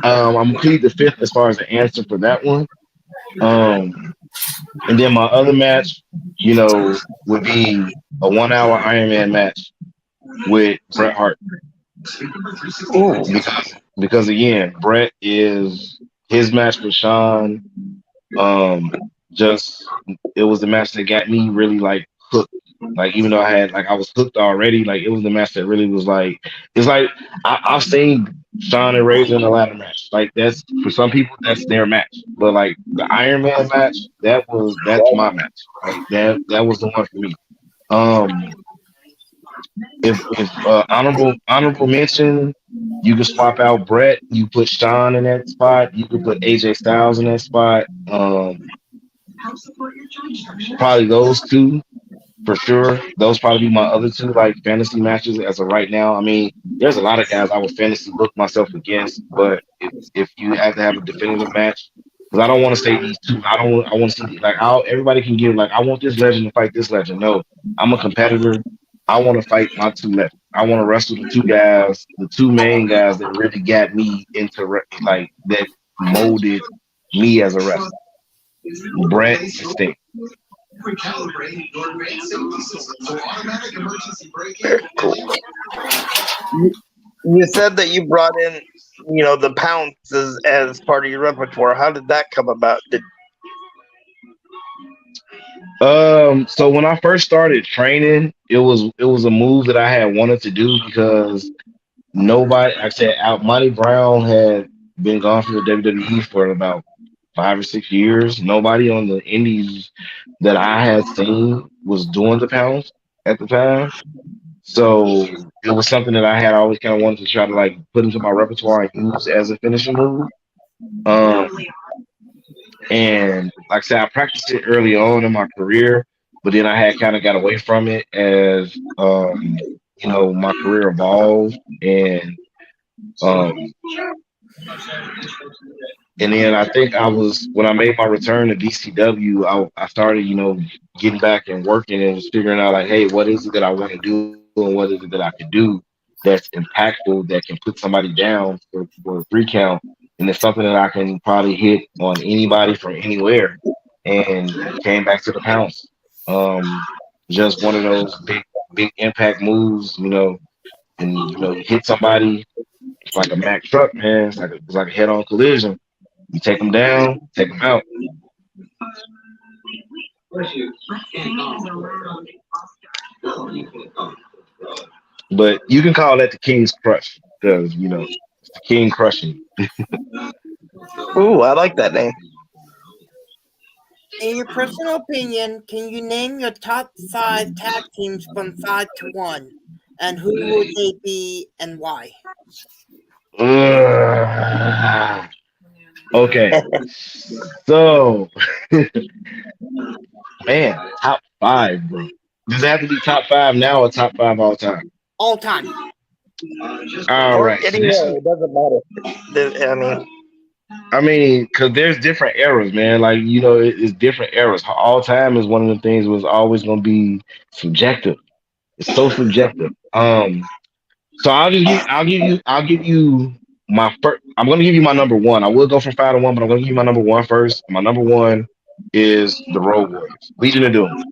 I'm gonna plead the fifth as far as the answer for that one. Um, and then my other match, would be a 1 hour Iron Man match with Bret Hart. Because again, Brett is his match with Sean. Um, just it was the match that got me really like hooked. Like, even though I was hooked already, like it was the match that really was like, it's like I've seen Sean and Razor in a ladder match. Like, that's, for some people, that's their match. But like the Iron Man match, that's my match. Like, that was the one for me. Um, if honorable mention, you could swap out Brett. You put Sean in that spot. You could put AJ Styles in that spot. Probably those two for sure. Those probably be my other two like fantasy matches as of right now. I mean, there's a lot of guys I would fantasy book myself against, but if you have to have a definitive match, because I don't want to say these two. I want to see, like, everybody can give, like, I want this legend to fight this legend. No, I'm a competitor. I want to fight my two legends. I want to wrestle the two guys, the two main guys that really got me into like that molded me as a wrestler. Brett and Sting. You said that you brought in, the pounds as part of your repertoire. How did that come about? So when I first started training, it was a move that I had wanted to do, because nobody, like I said, Monty Brown had been gone from the WWE for about 5 or 6 years. Nobody on the indies that I had seen was doing the pounds at the time. So it was something that I had always kind of wanted to try to like put into my repertoire and use as a finishing move. Um, and like I said, I practiced it early on in my career, but then I had kind of got away from it as my career evolved um and then I think I was when I made my return to DCW, I started, getting back and working and was figuring out like, hey, what is it that I want to do and what is it that I could do that's impactful that can put somebody down for a 3 count, and it's something that I can probably hit on anybody from anywhere. And came back to the pounce. Um, just one of those big impact moves, and you hit somebody. It's like a Mack truck, man. It's like a head-on collision. You take them down, take them out. But you can call that the King's Crush because it's the King crushing. Ooh, I like that name. In your personal opinion, can you name your top 5 tag teams from 5 to 1? And who would they be and why? Okay, so man, top five, bro. Does it have to be top five now or top five all time? All time. All Or right, so this anywhere, is it doesn't matter. I mean, because there's different eras, man. Like, it's different eras. All time is one of the things was always going to be subjective. It's so subjective. So I'll give you my first. I'm going to give you my number one. I will go from 5 to 1, but I'm going to give you my number one first. My number one is the Road Warriors, Legion of Doom.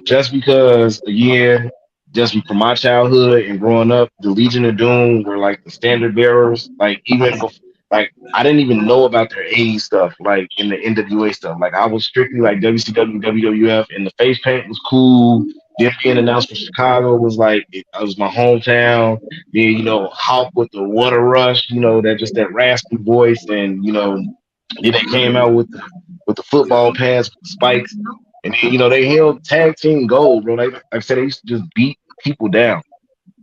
Just because again, just from my childhood and growing up, the Legion of Doom were like the standard bearers. Like even before, like I didn't even know about their '80s stuff, like in the NWA stuff. Like I was strictly like WCW, WWF, and the face paint was cool. Them being announced for Chicago was like it was my hometown. Then Hawk with the Water Rush, that raspy voice, and then they came out with the football pads with the spikes. And then, they held tag team gold, bro. Like I said, they used to just beat people down.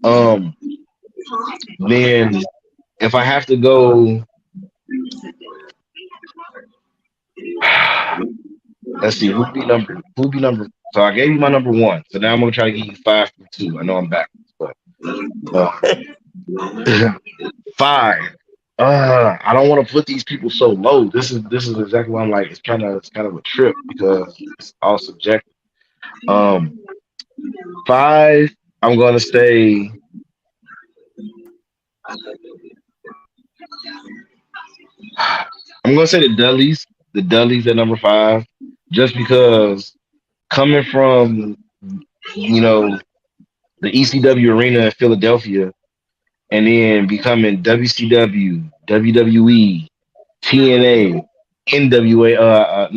Um, then if I have to go, let's see, who'd be number. So I gave you my number one. So now I'm gonna try to give you 5 through 2. I know I'm backwards, but five. I don't want to put these people so low. This is exactly why I'm like it's kind of a trip because it's all subjective. Um, five. I'm gonna say the Dudleys. The Dudleys at number five, just because coming from you know the ECW arena in Philadelphia, and then becoming WCW, WWE, TNA, NWA,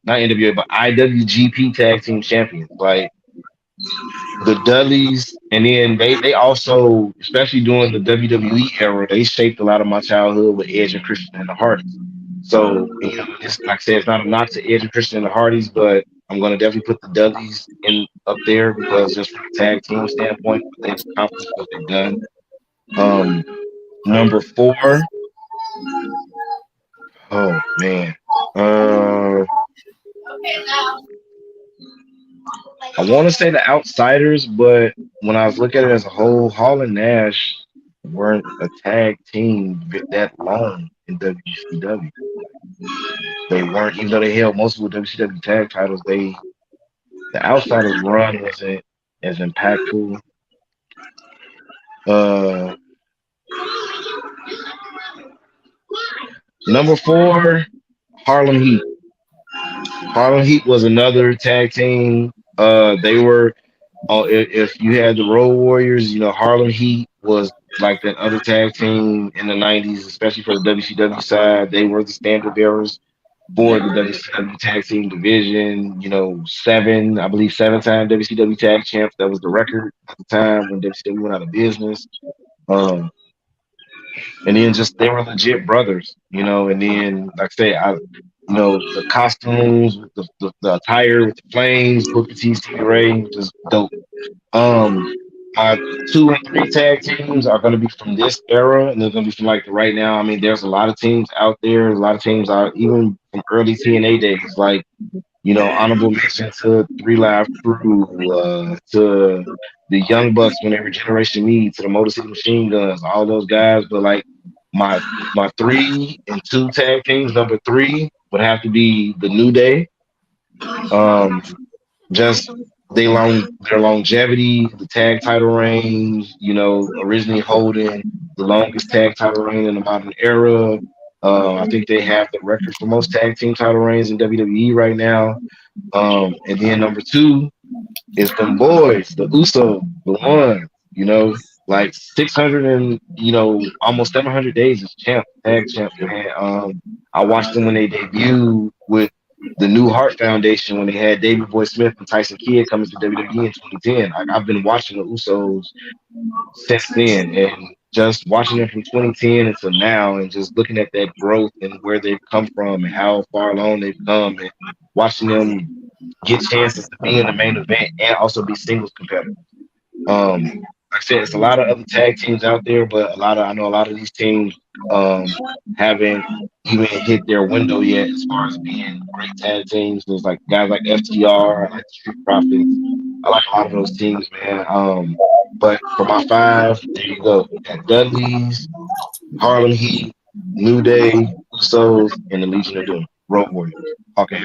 not NWA, but IWGP Tag Team Champions, like the Dudleys, and then they also, especially during the WWE era, they shaped a lot of my childhood with Edge and Christian and the Hardys. So it's like I said, it's not a knock to Edge and Christian and the Hardys, but I'm gonna definitely put the Dudleys in up there because just from a tag team standpoint, what they've accomplished, what they've done. Um, Number four, oh man, uh, I want to say the Outsiders, but when I was looking at it as a whole, Hall and Nash weren't a tag team that long in WCW. They weren't, even though they held most of the WCW tag titles. The Outsiders run wasn't as impactful. Uh, Number four, Harlem Heat. Harlem Heat was another tag team. They were if you had the Road Warriors, Harlem Heat was like that other tag team in the '90s, especially for the WCW side. They were the standard bearers for the WCW tag team division. I believe 7-time WCW tag champs. That was the record at the time when WCW went out of business. Um, And then just they were legit brothers, you know. And then like I say, the costumes, with the attire with the flames, Booker T, Stevie Ray, just dope. Um, my 2 and 3 tag teams are going to be from this era, and they're going to be from like right now. I mean, there's a lot of teams out there. A lot of teams are even from early TNA days, like honorable mention to Three Live Crew, to the Young Bucks when they were Generation Me, to the Motor City Machine Guns, all those guys. But like my 3 and 2 tag teams, number 3 would have to be the New Day. Just their longevity, the tag title reigns, originally holding the longest tag title reign in the modern era. I think they have the record for most tag team title reigns in WWE right now. And then number 2 is them boys, the Usos, the one, like 600 and almost 700 days as tag champs, man. I watched them when they debuted with the New Heart Foundation when they had Davey Boy Smith and Tyson Kidd coming to WWE in 2010. I've been watching the Usos since then, and just watching them from 2010 until now, and just looking at that growth and where they've come from and how far along they've come, and watching them get chances to be in the main event and also be singles competitive. Like I said, it's a lot of other tag teams out there, but I know a lot of these teams haven't even hit their window yet as far as being great tag teams. There's like guys like FTR, like the Street Profits. I like a lot of those teams, man. But for my 5, there you go. You got Dudley's, Harlem Heat, New Day, Usos, and the Legion of Doom. Road Warriors. Okay,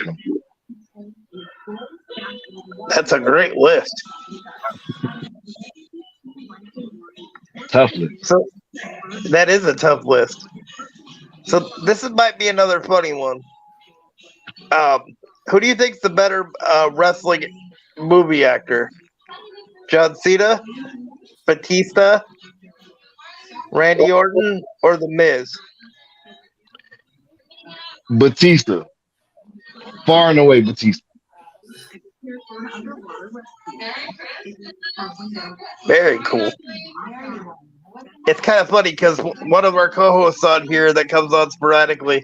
That's a great list. tough list. So that is a tough list. So might be another funny one. Who do you think's the better wrestling movie actor? John Cena, Batista, Randy Orton, or The Miz? Batista. Far and away, Batista. Very cool. It's kind of funny because one of our co-hosts on here that comes on sporadically,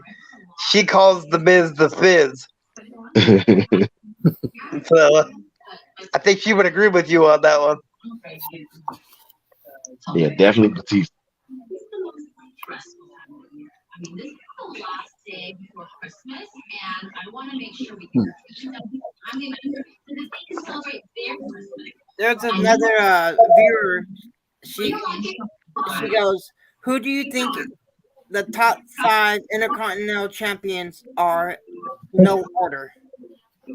she calls The Miz the Fizz. So I think she would agree with you on that one. Yeah, definitely Batista. There's another viewer. She goes, "Who do you think the top 5 Intercontinental Champions are? No order."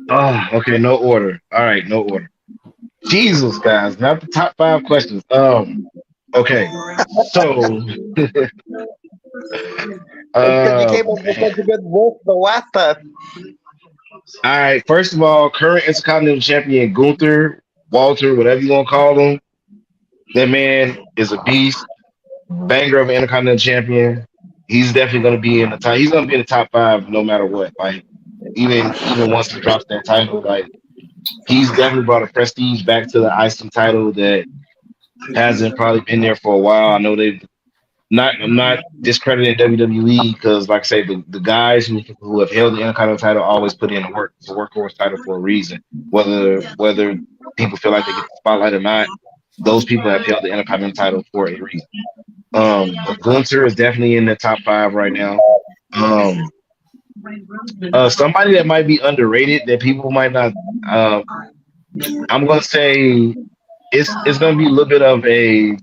Oh, okay, no order. All right, no order. Jesus, guys, not the top 5 questions. Okay, so Because you came up with such a good list the last time. all right. First of all, current Intercontinental Champion Gunther, Walter, whatever you want to call him, that man is a beast, banger of an Intercontinental Champion. He's definitely going to be in the top. He's going to be in the top 5 no matter what. Like even once he drops that title, like he's definitely brought a prestige back to the IC title that hasn't probably been there for a while. I know they've I'm not discrediting WWE because, like I say, the guys who have held the Intercontinental title always put in the work. It's a workhorse title for a reason. Whether people feel like they get the spotlight or not, those people have held the Intercontinental title for a reason. But Gunther is definitely in the top 5 right now. Somebody that might be underrated that people might not. I'm gonna say it's gonna be a little bit of a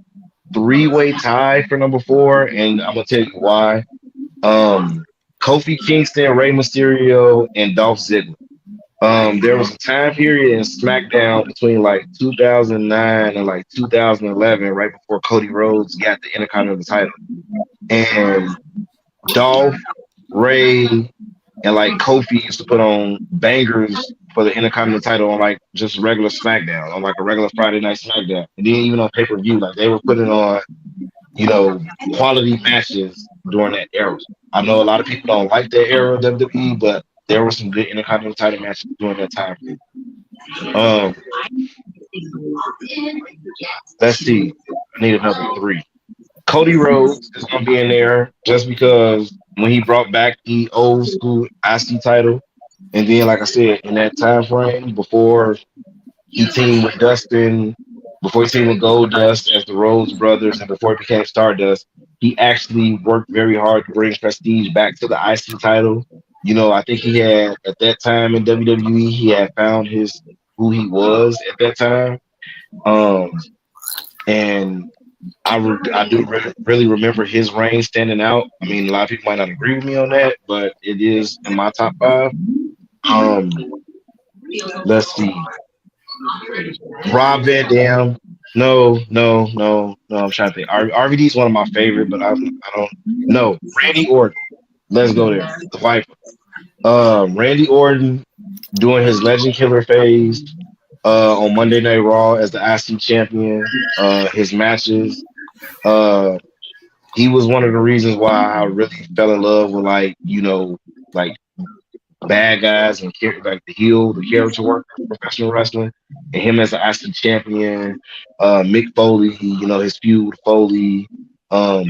3-way tie for number 4, and I'm gonna tell you why. Kofi Kingston, Rey Mysterio, and Dolph Ziggler. There was a time period in SmackDown between like 2009 and like 2011, right before Cody Rhodes got the Intercontinental title, and Dolph, Ray, and like Kofi used to put on bangers for the Intercontinental title on like just regular SmackDown, on like a regular Friday night SmackDown, and then even on pay-per-view, like they were putting on, quality matches during that era. I know a lot of people don't like that era of WWE, but there were some good Intercontinental title matches during that time period. Let's see. I need another 3. Cody Rhodes is gonna be in there just because when he brought back the old school IC title, and then like I said, in that time frame before he teamed with Dustin, before he teamed with Goldust as the Rhodes brothers, and before he became Stardust, he actually worked very hard to bring prestige back to the IC title. I think he had at that time in WWE, he had found his who he was at that time. Um, and I do really remember his reign standing out. I mean, a lot of people might not agree with me on that, but it is in my top five. Um, let's see. Rob Van Dam. No, no, no, no. I'm trying to think. RVD is one of my favorite, but I don't. No, Randy Orton. Let's go there. The Viper. Randy Orton doing his Legend Killer phase on Monday Night Raw as the IC champion. His matches. Uh, he was one of the reasons why I really fell in love with like bad guys and like the character work of professional wrestling, and him as an IC champion. Mick Foley, his feud with Foley. Um,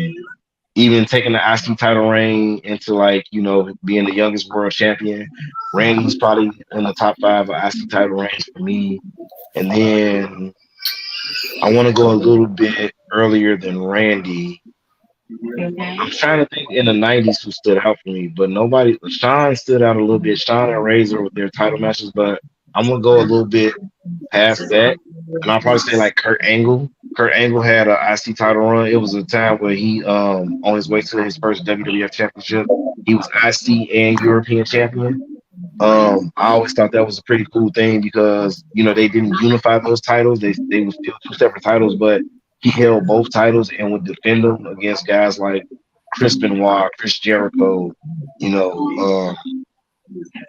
Even taking the IC title reign into being the youngest world champion. Randy's probably in the top five of IC title reigns for me, and then I want to go a little bit earlier than Randy. I'm trying to think in the '90s who stood out for me, but nobody. Sean stood out a little bit. Sean and Razor with their title matches, but I'm gonna go a little bit past that, and I'll probably say like Kurt Angle. Kurt Angle had a IC title run. It was a time where he, on his way to his first WWF championship, he was IC and European champion. I always thought that was a pretty cool thing because they didn't unify those titles. They were still two separate titles, but he held both titles and would defend them against guys like Chris Benoit, Chris Jericho,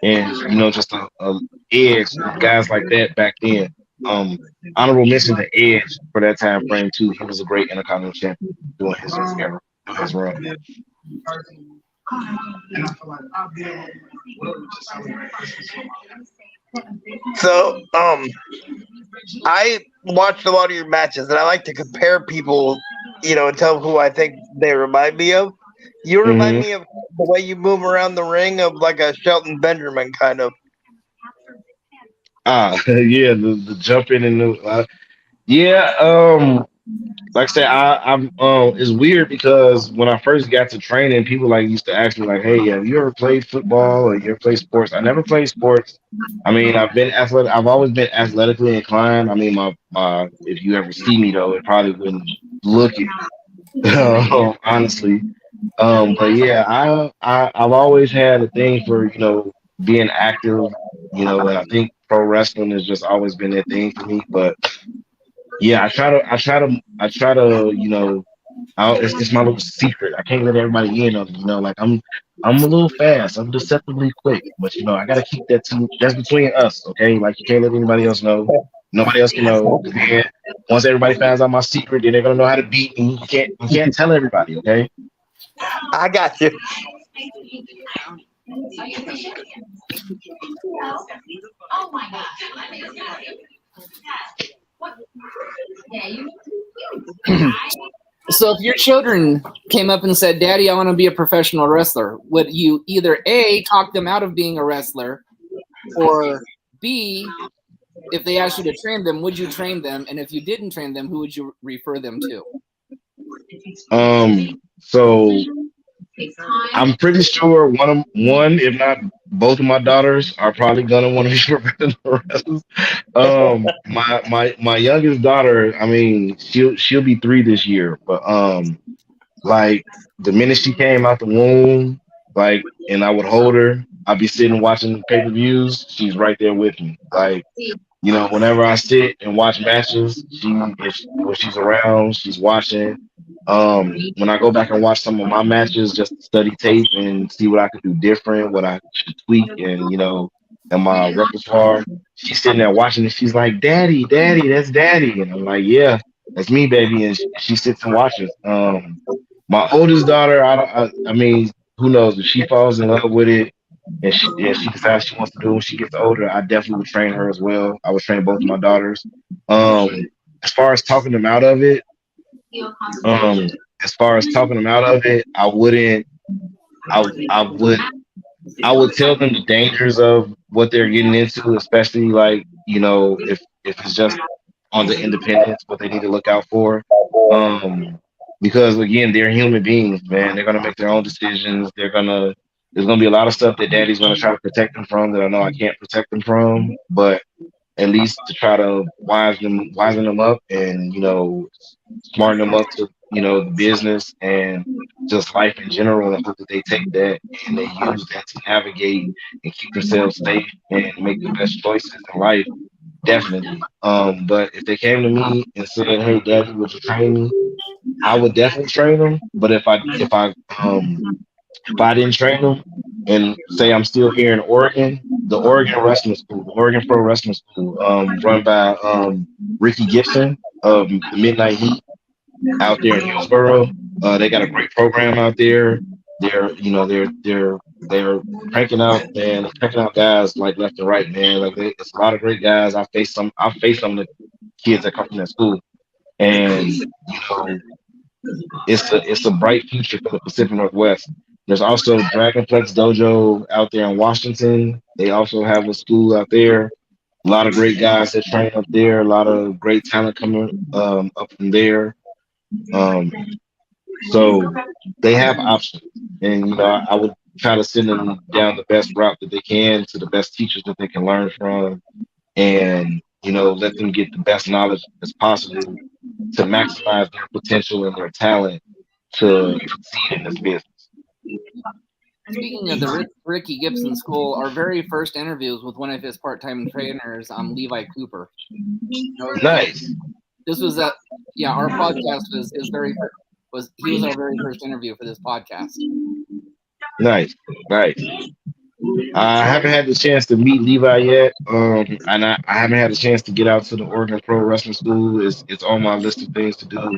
and just a Edge, guys like that back then. Honorable mention to Edge for that time frame too. He was a great Intercontinental champion doing his era, doing his run. So, I watched a lot of your matches, and I like to compare people, and tell who I think they remind me of. You remind me of the way you move around the ring of like a Shelton Benjamin kind of. Yeah, the jumping and yeah. Like I said, I'm it's weird because when I first got to training, people used to ask me like, "Hey, have you ever played football or you ever played sports?" I never played sports. I mean, I've been athletic. I've always been athletically inclined. I mean, my if you ever see me though, it probably wouldn't look it, honestly. But yeah, I've always had a thing for being active. And I think pro wrestling has just always been that thing for me. But yeah, it's just my little secret. I can't let everybody in on it. Like I'm a little fast. I'm deceptively quick, but I gotta keep that's between us, okay? Like you can't let anybody else know. Nobody else can know. Then once everybody finds out my secret, then they're gonna know how to beat me. You can't tell everybody, okay? I got you. So if your children came up and said, "Daddy, I want to be a professional wrestler," would you either A, talk them out of being a wrestler, or B, if they asked you to train them, would you train them? And if you didn't train them, who would you refer them to? So I'm pretty sure one, if not both of my daughters are probably gonna want to be professional wrestlers. My youngest daughter, I mean, she'll be 3 this year, but like the minute she came out the womb, and I would hold her, I'd be sitting watching pay-per-views. She's right there with me. Whenever I sit and watch matches, when she's around, she's watching. When I go back and watch some of my matches, just to study tape and see what I could do different, what I should tweak, and in my repertoire, she's sitting there watching and she's like, "Daddy, Daddy, that's Daddy," and I'm like, "Yeah, that's me, baby," and she sits and watches. My oldest daughter, I mean, who knows if she falls in love with it and she decides she wants to do it when she gets older, I definitely would train her as well. I would train both of my daughters. As far as talking them out of it, as far as talking them out of it, I wouldn't. I would tell them the dangers of what they're getting into, especially like, if it's just on the independence, what they need to look out for. Um, because again, they're human beings, man. They're gonna make their own decisions. There's gonna be a lot of stuff that daddy's gonna try to protect them from that I know I can't protect them from, but at least to try to wisen them up and, smarten them up to, the business and just life in general, and hope that they take that and they use that to navigate and keep themselves safe and make the best choices in life. Definitely. But if they came to me and said, "Hey, Daddy, would you train me?" I would definitely train them. But if I didn't train them, and say I'm still here in Oregon, the Oregon Wrestling School, the Oregon Pro Wrestling School, run by Ricky Gibson of the Midnight Heat out there in Hillsboro. They got a great program out there. They're cranking out, man, cranking out guys like left and right, man. Like it's a lot of great guys. I faced some of the kids that come from that school, and it's a bright future for the Pacific Northwest. There's also Dragonflex Dojo out there in Washington. They also have a school out there. A lot of great guys that train up there. A lot of great talent coming up from there. Um, so they have options, and I would try to send them down the best route that they can to the best teachers that they can learn from, and let them get the best knowledge as possible to maximize their potential and their talent to succeed in this business. Speaking of the Ricky Gibson School, our very first interview was with one of his part-time trainers, Levi Cooper. Nice. This was our podcast was he was our very first interview for this podcast. Nice. I haven't had the chance to meet Levi yet, and I haven't had the chance to get out to the Oregon Pro Wrestling School. It's on my list of things to do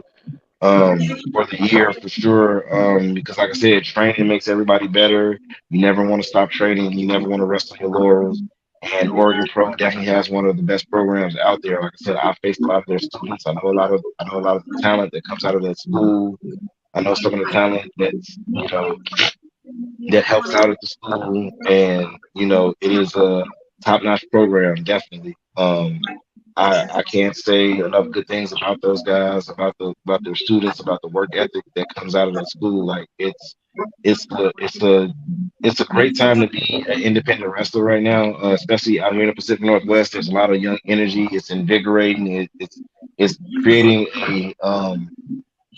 for the year for sure. Because like I said, training makes everybody better. You never want to stop training. You never want to rest on your laurels. And Oregon Pro definitely has one of the best programs out there. Like I said, I faced a lot of their students. I know a lot of the talent that comes out of that school. I know some of the talent that's that helps out at the school, and it is a top-notch program, definitely. I can't say enough good things about those guys, about their students, about the work ethic that comes out of that school. Like it's a great time to be an independent wrestler right now, especially out here in the Pacific Northwest. There's a lot of young energy. It's invigorating. It's creating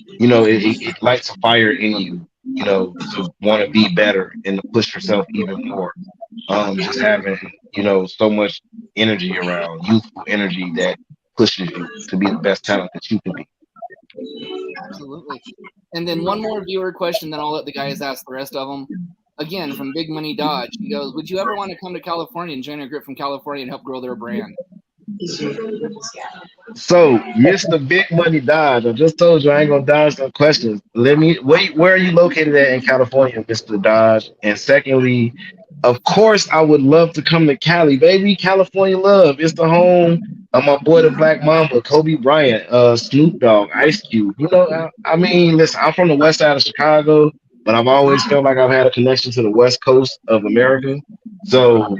it lights a fire in you, to want to be better and to push yourself even more. Just having, so much energy around, youthful energy that pushes you to be the best talent that you can be. Absolutely. And then one more viewer question, then I'll let the guys ask the rest of them. Again, from Big Money Dodge, he goes, "Would you ever want to come to California and join a group from California and help grow their brand?" So, Mr. Big Money Dodge, I just told you I ain't gonna dodge no questions. Let me wait. Where are you located at in California, Mr. Dodge? And secondly, of course, I would love to come to Cali, baby. California love. It's the home of my boy, the Black Mamba, Kobe Bryant, Snoop Dogg, Ice Cube. I mean, listen, I'm from the west side of Chicago, but I've always felt like I've had a connection to the west coast of America. So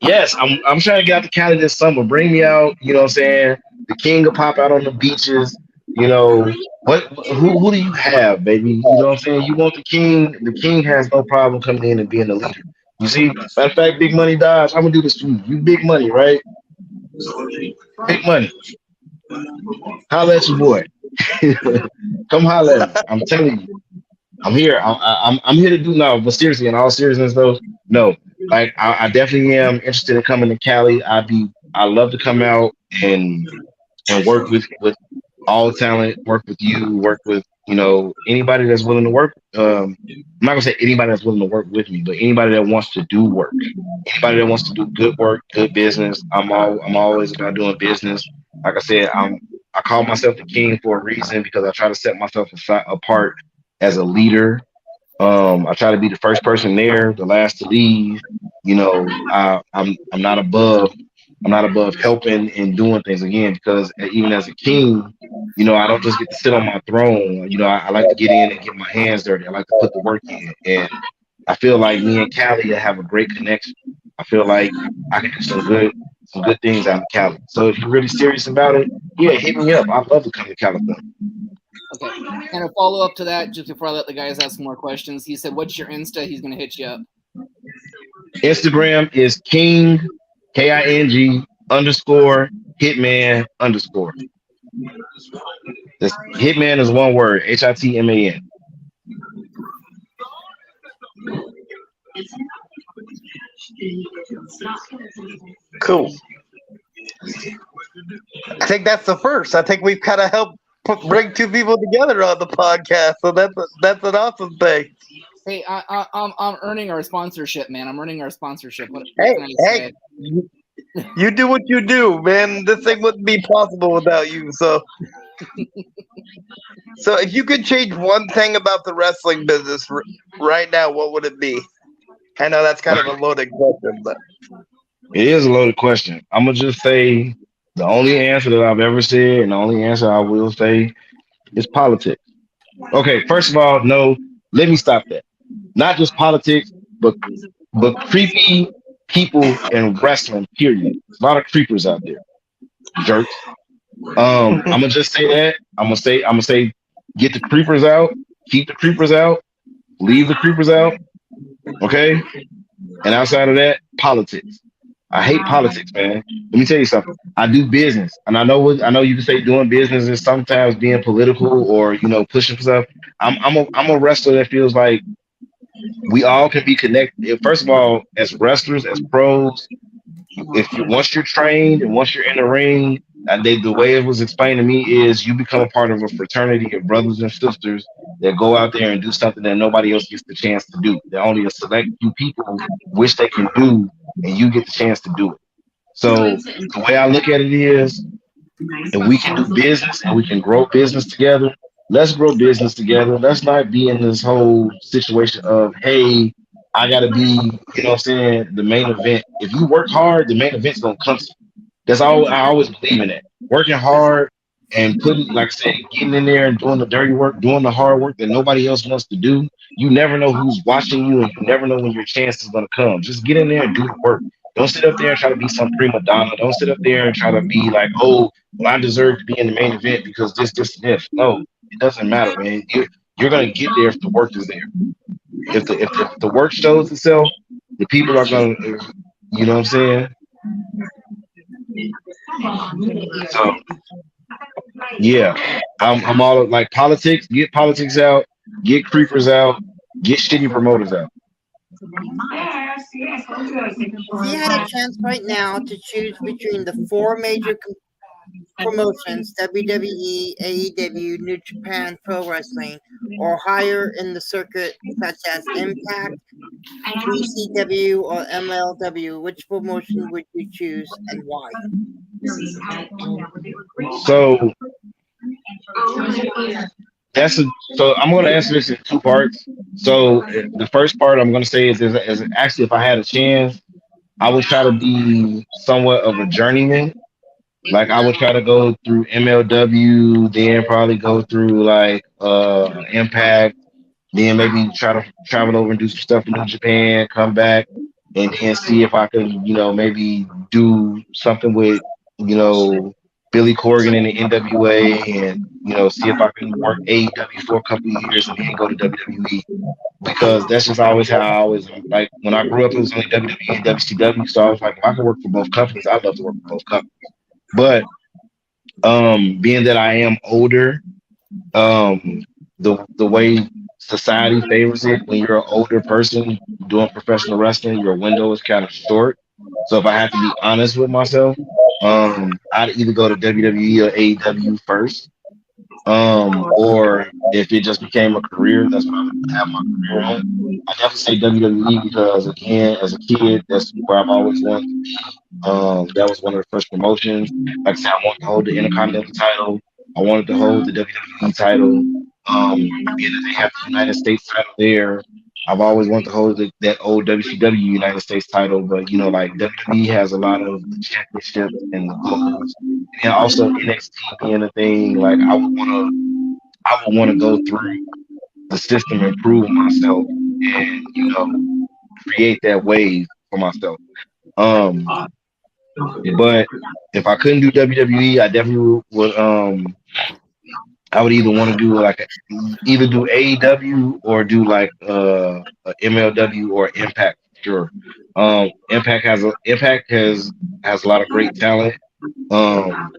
yes, I'm trying to get out to Cali this summer. Bring me out, you know what I'm saying? The king will pop out on the beaches. Who do you have, baby? You know what I'm saying? You want the king. The king has no problem coming in and being the leader. You see? Matter of fact, Big Money Dodge, I'm gonna do this for you. You big money, right? Big money. Holla at your boy. Come holla at him. I'm telling you. I'm here. I'm here to do now. But seriously, in all seriousness, though, no. Like I definitely am interested in coming to Cali. I love to come out and work with all talent, work with you, work with anybody that's willing to work. I'm not gonna say anybody that's willing to work with me, but anybody that wants to do work, anybody that wants to do good work, good business. I'm always about doing business. Like I said, I call myself the king for a reason because I try to set myself apart as a leader. I try to be the first person there, the last to leave. I'm not above I'm not above helping and doing things again because even as a king, I don't just get to sit on my throne. I like to get in and get my hands dirty. I like to put the work in, and I feel like me and Callie have a great connection. I feel like I can do some good things out of Cali. So if you're really serious about it, yeah, hit me up. I'd love to come to California. Okay. And a follow up to that, just before I let the guys ask more questions, he said, "What's your Insta?" He's going to hit you up. Instagram is King KING _ Hitman _ This Hitman is one word, HITMAN. Cool. I think that's the first. I think we've kind of helped bring two people together on the podcast, so that's an awesome thing. Hey, I'm earning our sponsorship, man. I'm earning our sponsorship. What Hey, can I say? you do what you do, man. This thing wouldn't be possible without you. So if you could change one thing about the wrestling business right now, what would it be? I know that's kind of a loaded question, but It is a loaded question. I'm gonna just say the only answer that I've ever said, and the only answer I will say, is politics. Okay, first of all, no, let me stop that. Not just politics, but creepy people in wrestling. Period. A lot of creepers out there, jerks. I'm gonna just say that. I'm gonna say, get the creepers out, keep the creepers out, leave the creepers out. Okay, and outside of that, politics. I hate politics, man. Let me tell you something. I do business, and I know you can say doing business is sometimes being political or pushing for stuff. I'm a wrestler that feels like we all can be connected. First of all, as wrestlers, as pros, if you once you're trained and once you're in the ring, the way it was explained to me is you become a part of a fraternity of brothers and sisters that go out there and do something that nobody else gets the chance to do. That only a select few people wish they can do, and you get the chance to do it. So the way I look at it is, if we can do business and we can grow business together, let's grow business together. Let's not be in this whole situation of, hey, I gotta be, what I'm saying, the main event. If you work hard, the main event's gonna come to you. That's all I always believe in that. Working hard and putting, like I said, getting in there and doing the dirty work, doing the hard work that nobody else wants to do. You never know who's watching you, and you never know when your chance is gonna come. Just get in there and do the work. Don't sit up there and try to be some prima donna. Don't sit up there and try to be like, oh, well, I deserve to be in the main event because this, and this. No, it doesn't matter, man. You're gonna get there if the work is there. If the work shows itself, the people are gonna, you know what I'm saying? So yeah, I'm all like politics. Get politics out. Get creepers out. Get shitty promoters out. If you had a chance right now to choose between the four major promotions, WWE, AEW, New Japan Pro Wrestling, or higher in the circuit such as Impact, GCW, or MLW, which promotion would you choose and why? So so I'm going to answer this in two parts. So the first part I'm going to say is actually, if I had a chance, I would try to be somewhat of a journeyman. Like I would try to go through MLW, then probably go through like Impact, then maybe try to travel over and do some stuff in New Japan, come back, and then see if I can, maybe do something with, Billy Corgan in the NWA, and see if I can work AEW for a couple of years and then go to WWE, because that's just always how I always like. When I grew up, it was only WWE and WCW, so I was like, if I can work for both companies, I'd love to work for both companies. But being that I am older, the way society favors it, when you're an older person doing professional wrestling, your window is kind of short. So if I have to be honest with myself, I'd either go to WWE or AEW first. Or if it just became a career, that's what I would have my career on. I definitely say WWE because, again, as a kid, that's where I've always wanted to be. That was one of the first promotions. Like I said, I wanted to hold the Intercontinental title. I wanted to hold the WWE title. Being that they have the United States title there, I've always wanted to hold that old WCW United States title, but like WWE has a lot of the championships and the goals, and also NXT being a thing. Like I would want to go through the system and prove myself, and create that wave for myself. Um, but if I couldn't do WWE, I definitely would. I would either want to do either do AEW or do like a MLW or Impact. Sure. Impact has a lot of great talent. Um,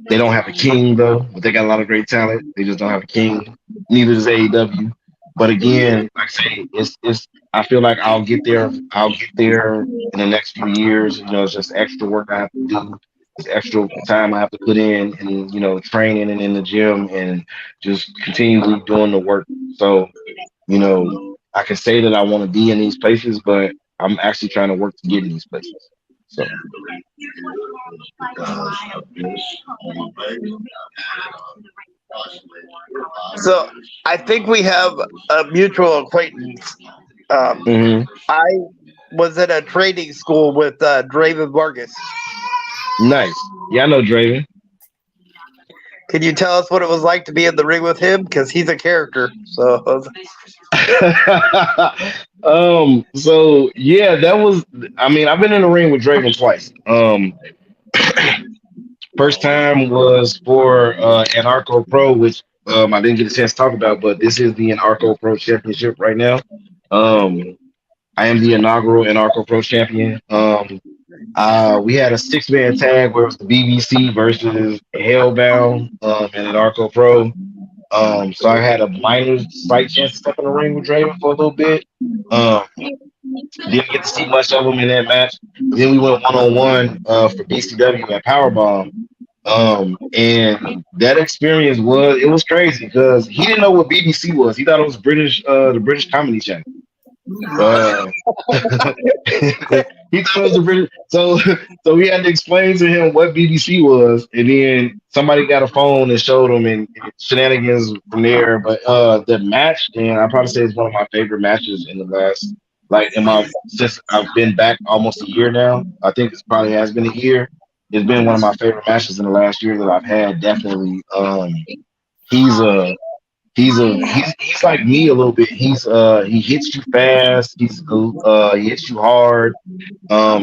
they don't have a king though, but they got a lot of great talent. They just don't have a king. Neither does AEW. But again, like I say, it's. I feel like I'll get there. I'll get there in the next few years. It's just extra work I have to do. It's extra time I have to put in, and training and in the gym, and just continually doing the work. So you know, I can say that I want to be in these places, but I'm actually trying to work to get in these places. So So I think we have a mutual acquaintance. hmm I was at a training school with Draven Vargas. nice. Yeah, I know Draven. Can you tell us what it was like to be in the ring with him? Because he's a character. So So yeah, that was. I mean, I've been in the ring with Draven twice. First time was for Anarcho Pro, which I didn't get a chance to talk about, but this is the Anarcho Pro Championship right now. Um, I am the inaugural Anarcho Pro champion. We had a six-man tag where it was the BBC versus Hellbound and Anarcho Pro. So I had a minor slight chance to step in the ring with Draven for a little bit. Um, didn't get to see much of him in that match. But then we went one-on-one for BCW at Powerbomb. And that experience was crazy because he didn't know what BBC was. He thought it was British, the British Comedy Channel. Uh, he thought it was the British. So we had to explain to him what BBC was, and then somebody got a phone and showed him, and shenanigans from there. But the match, and I probably say it's one of my favorite matches in the last, like in my since I've been back almost a year now. I think it probably has been a year. It's been one of my favorite matches in the last year that I've had. Definitely. He's a he's like me a little bit. He hits you fast. He hits you hard.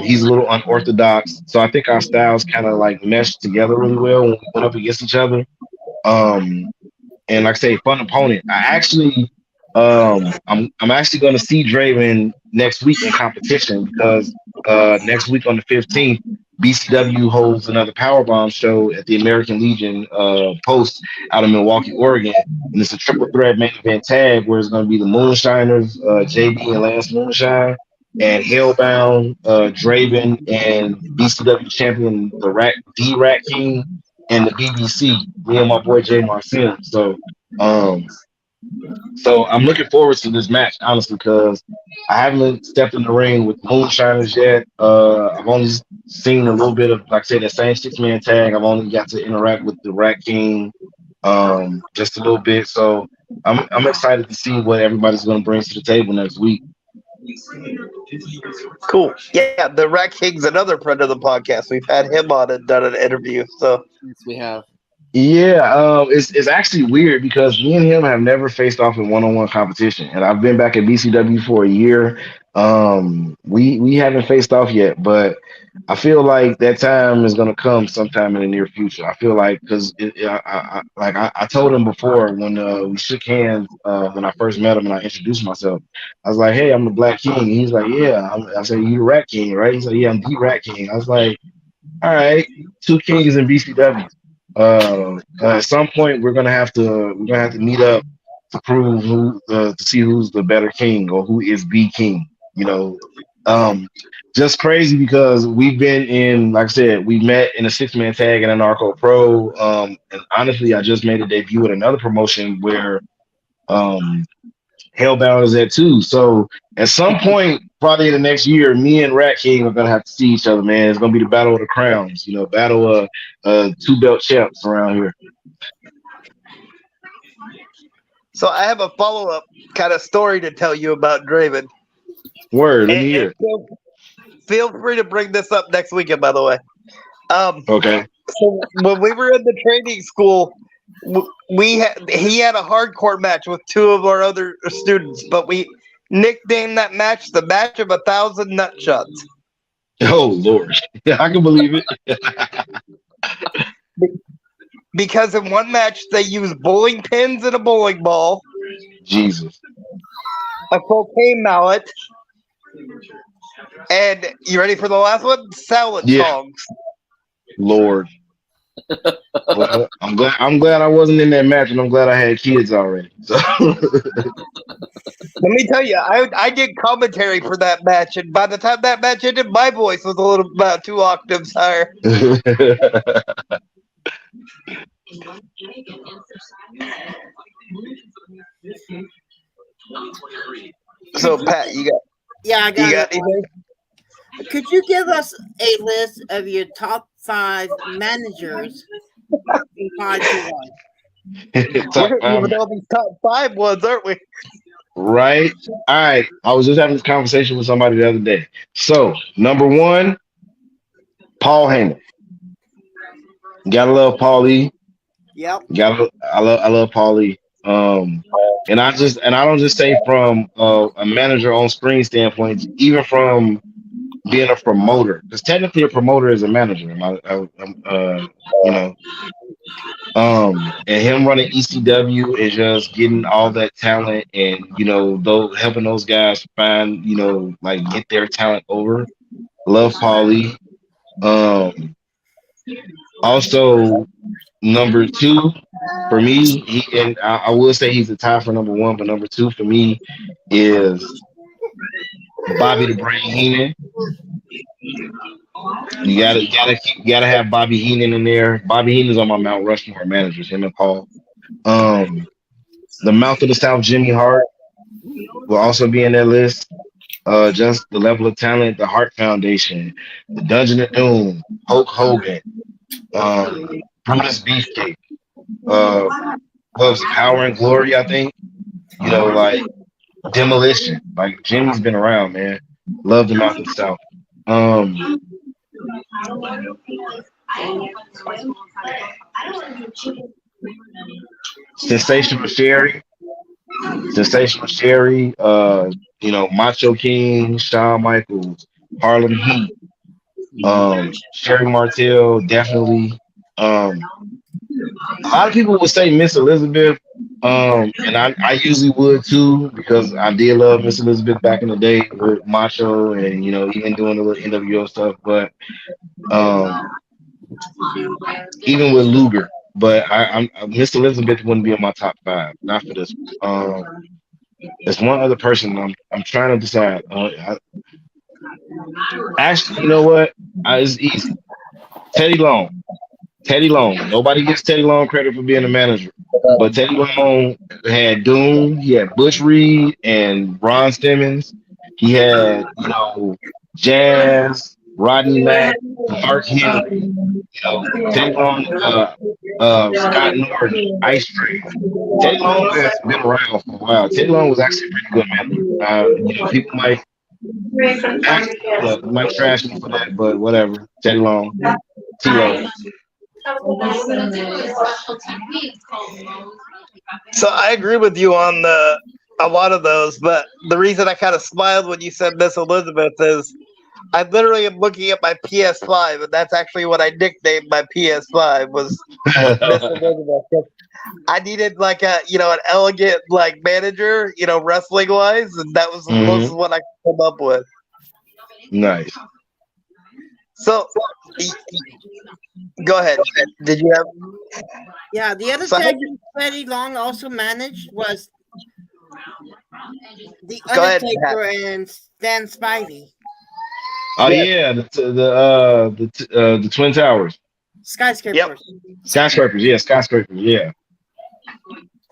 He's a little unorthodox. So I think our styles kind of like meshed together really well when we went up against each other. Um, and like I say, fun opponent. I'm actually going to see Draven next week in competition because next week on the 15th, BCW holds another Powerbomb show at the American Legion post out of Milwaukee, Oregon, and it's a triple threat main event tag where it's going to be the Moonshiners, JB and Lance Moonshine, and Hellbound, Draven, and BCW champion the Rat King, and the BBC. Me and my boy Jay Marcel. Um, so I'm looking forward to this match, honestly, because I haven't stepped in the ring with Moonshiners yet. I've only seen a little bit of, like I said, that same six-man tag. I've only got to interact with the Rat King just a little bit. So I'm excited to see what everybody's going to bring to the table next week. cool. Yeah, the Rat King's another friend of the podcast. We've had him on and done an interview. So Yes, we have. Yeah, it's actually weird because me and him have never faced off in one-on-one competition, and I've been back at BCW for a year. We haven't faced off yet, but I feel like that time is gonna come sometime in the near future. I feel like because I told him before when we shook hands when I first met him and I introduced myself. I was like, "Hey, I'm the Black King." And he's like, "Yeah." I said, "You the Rat King, right?" He's like, "Yeah, I'm the Rat King." I was like, "All right, two kings in BCW." At some point, we're gonna have to meet up to prove to see who's the better king or who is the king. You know, um, just crazy because we've been in, like I said, we met in a six-man tag in an Arco Pro. And honestly, I just made a debut at another promotion where um Hellbound is at too. So at some point, probably in the next year, me and Rat King are gonna have to see each other, man. It's gonna be the battle of the crowns, battle of two belt champs around here. So I have a follow-up kind of story to tell you about Draven. Word, let me hear. Feel free to bring this up next weekend, by the way. Okay. So when we were in the training school, he had a hardcore match with two of our other students, but we nicknamed that match the Match of 1,000 Nut Shots. Oh Lord, I can believe it. Because in one match they used bowling pins and a bowling ball, Jesus. a cocaine mallet, and you ready for the last one? Salad tongs. Lord. Well, I'm glad I wasn't in that match, and I'm glad I had kids already. So. Let me tell you, I did commentary for that match, and by the time that match ended, my voice was a little about 2 octaves higher. So Pat, I got anything? Could you give us a list of your top 5 managers in 5 to 1? We're with all these top 5 ones, aren't we? Right. All right. I was just having this conversation with somebody the other day. So, number 1, Paul Heyman. Gotta love Paulie. Yep. I love Paulie. And I don't just say from a manager on screen standpoint, even from being a promoter, because technically a promoter is a manager. And him running ECW is just getting all that talent and helping those guys find get their talent over. Love Paulie. Also number 2 for me, I will say he's a tie for number 1, but number 2 for me is Bobby the Brain Heenan. You gotta have Bobby Heenan in there. Bobby Heenan's on my Mount Rushmore managers, him and Paul. The Mouth of the South, Jimmy Hart will also be in that list. Just the level of talent, the Hart Foundation, the Dungeon of Doom, Hulk Hogan, Brutus Beefcake, what was it, Power and Glory, I think. Demolition. Like Jimmy's been around, man. Love the Mouth of the South. Sensational Sherry, Macho King, Shawn Michaels, Harlem Heat, Sherry Martel, definitely. A lot of people would say Miss Elizabeth, and I usually would too, because I did love Miss Elizabeth back in the day with Macho and even doing the little NWO stuff, but even with Luger. But I'm Miss Elizabeth wouldn't be in my top 5, not for this. There's one other person I'm trying to decide. Actually, you know what? It's easy. Teddy Long. Nobody gives Teddy Long credit for being a manager, but Teddy Long had Doom. He had Butch Reed and Ron Simmons. He had Jazz, Rodney Mack, Mark Henry. Teddy Long, Scott Norton, Ice Train. Teddy Long has been around for a while. Teddy Long was actually a pretty good manager. People might trash me for that, but whatever. Teddy Long, T-Lo. So I agree with you on a lot of those, but the reason I kind of smiled when you said Miss Elizabeth is I literally am looking at my PS5, and that's actually what I nicknamed my PS5 was Miss Elizabeth. I needed like an elegant manager, wrestling wise, and that was most of what I could come up with. Nice. So go ahead. Did you have? Yeah, the other tag Teddy Long also managed was The Undertaker and Stan Spivey. Oh yeah, the Twin Towers. Skyscrapers. Yep. Skyscrapers, yeah.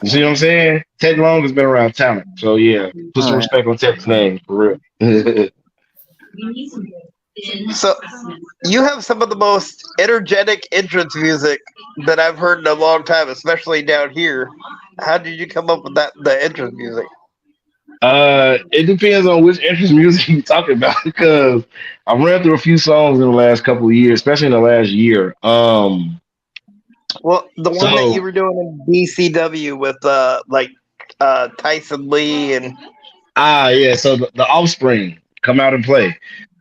You see what I'm saying? Teddy Long has been around talent, so yeah, put some respect on Teddy's name for real. So You have some of the most energetic entrance music that I've heard in a long time, especially down here. How did you come up with the entrance music? It depends on which interest music you're talking about because I ran through a few songs in the last couple of years, especially in the last year. Well, the one that you So were doing in BCW with Tyson Lee and yeah, so the Offspring come out and play.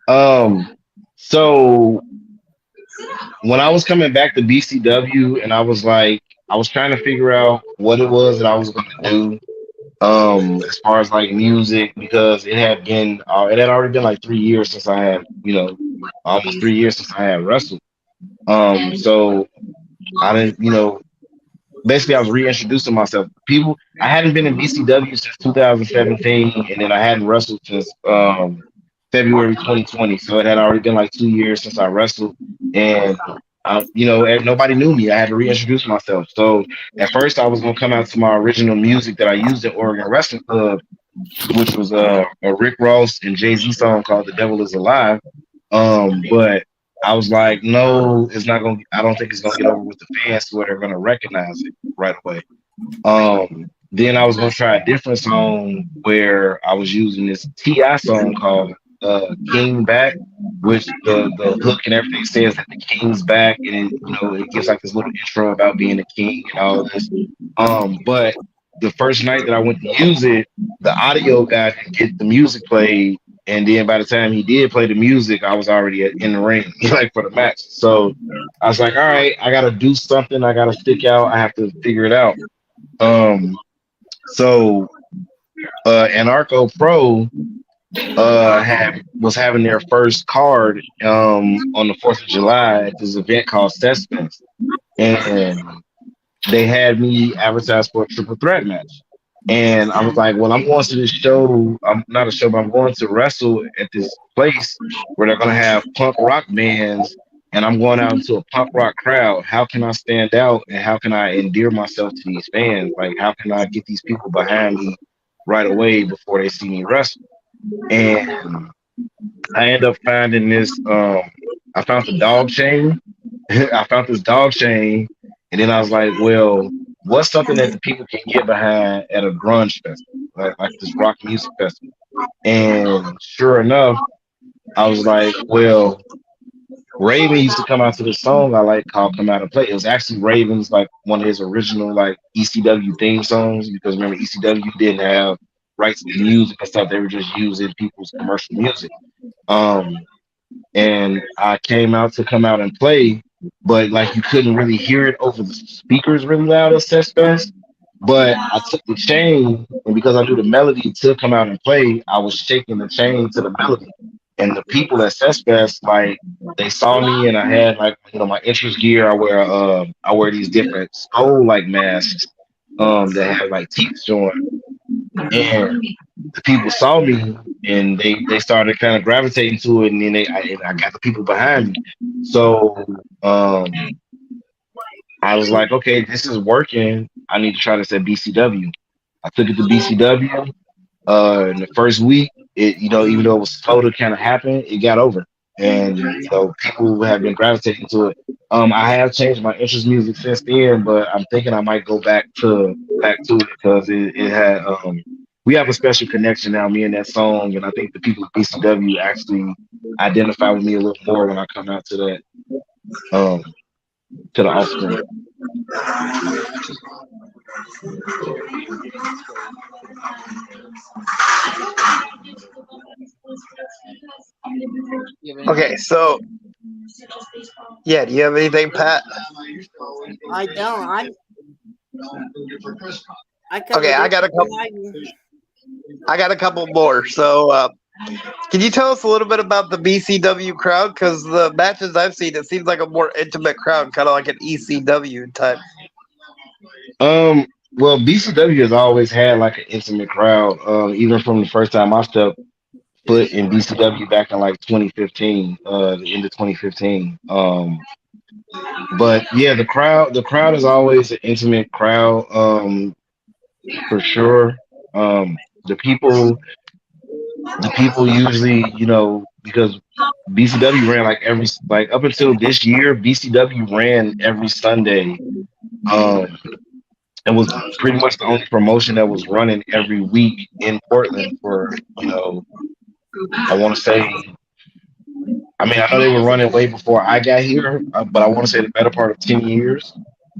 Um, so when I was coming back to BCW, and I was like, I was trying to figure out what it was that I was going to do. As far as like music, because it had already been like 3 years since I had, almost 3 years since I had wrestled. So I didn't, basically I was reintroducing myself. I hadn't been in BCW since 2017, and then I hadn't wrestled since February 2020. So it had already been like 2 years since I wrestled, and nobody knew me. I had to reintroduce myself. So at first I was gonna come out to my original music that I used at Oregon Wrestling Club, which was a Rick Ross and Jay-Z song called "The Devil Is Alive." But I was like, no, it's not gonna. I don't think it's gonna get over with the fans where they're gonna recognize it right away. Then I was gonna try a different song where I was using this Ti song called "King Back," which the hook and everything says that the king's back, and it gives like this little intro about being a king and all of this. But the first night that I went to use it, the audio guy didn't get the music played, and then by the time he did play the music, I was already in the ring, like for the match. So I was like, all right, I got to do something. I got to stick out. I have to figure it out. Um, so Anarcho Pro was having their first card on the 4th of July at this event called Fest, and they had me advertise for a triple threat match. And I was like, well, I'm going to this show. I'm not a show, but I'm going to wrestle at this place where they're going to have punk rock bands, and I'm going out into a punk rock crowd. How can I stand out, and how can I endear myself to these fans? Like, how can I get these people behind me right away before they see me wrestle? And I end up finding this. I found the dog chain. I found this dog chain, and then I was like, well, what's something that the people can get behind at a grunge festival, like this rock music festival? And sure enough, I was like, well, Raven used to come out to this song I like called "Come Out and Play." It was actually Raven's like one of his original like ECW theme songs, because remember ECW didn't have rights to music and stuff; they were just using people's commercial music. Um, and I came out to "Come Out and Play," but like you couldn't really hear it over the speakers really loud at Test Fest. But I took the chain, and because I knew the melody to "Come Out and Play," I was shaking the chain to the melody. And the people at Test Fest, like they saw me, and I had like my interest gear. I wear these different skull like masks that have like teeth showing, and the people saw me, and they started kind of gravitating to it, and then I got the people behind me. So I was like, okay, this is working. I need to try this at BCW. I took it to BCW. In the first week, even though it was slow to kind of happen, it got over, and people have been gravitating to it. I have changed my interest music since then, but I'm thinking I might go back to it because it had we have a special connection now, me and that song, and I think the people at BCW actually identify with me a little more when I come out to that to the Offspring. Okay, so yeah, do you have anything, Pat? I don't. Okay, I got a couple. I got a couple more. So, can you tell us a little bit about the BCW crowd? Because the matches I've seen, it seems like a more intimate crowd, kind of like an ECW type. Well, BCW has always had like an intimate crowd, even from the first time I stepped foot in BCW back in like 2015, the end of 2015. But yeah, the crowd is always an intimate crowd, for sure. The people usually, because BCW ran like up until this year, BCW ran every Sunday. Um, it was pretty much the only promotion that was running every week in Portland for, I want to say, I mean, I know they were running way before I got here, but I want to say the better part of 10 years.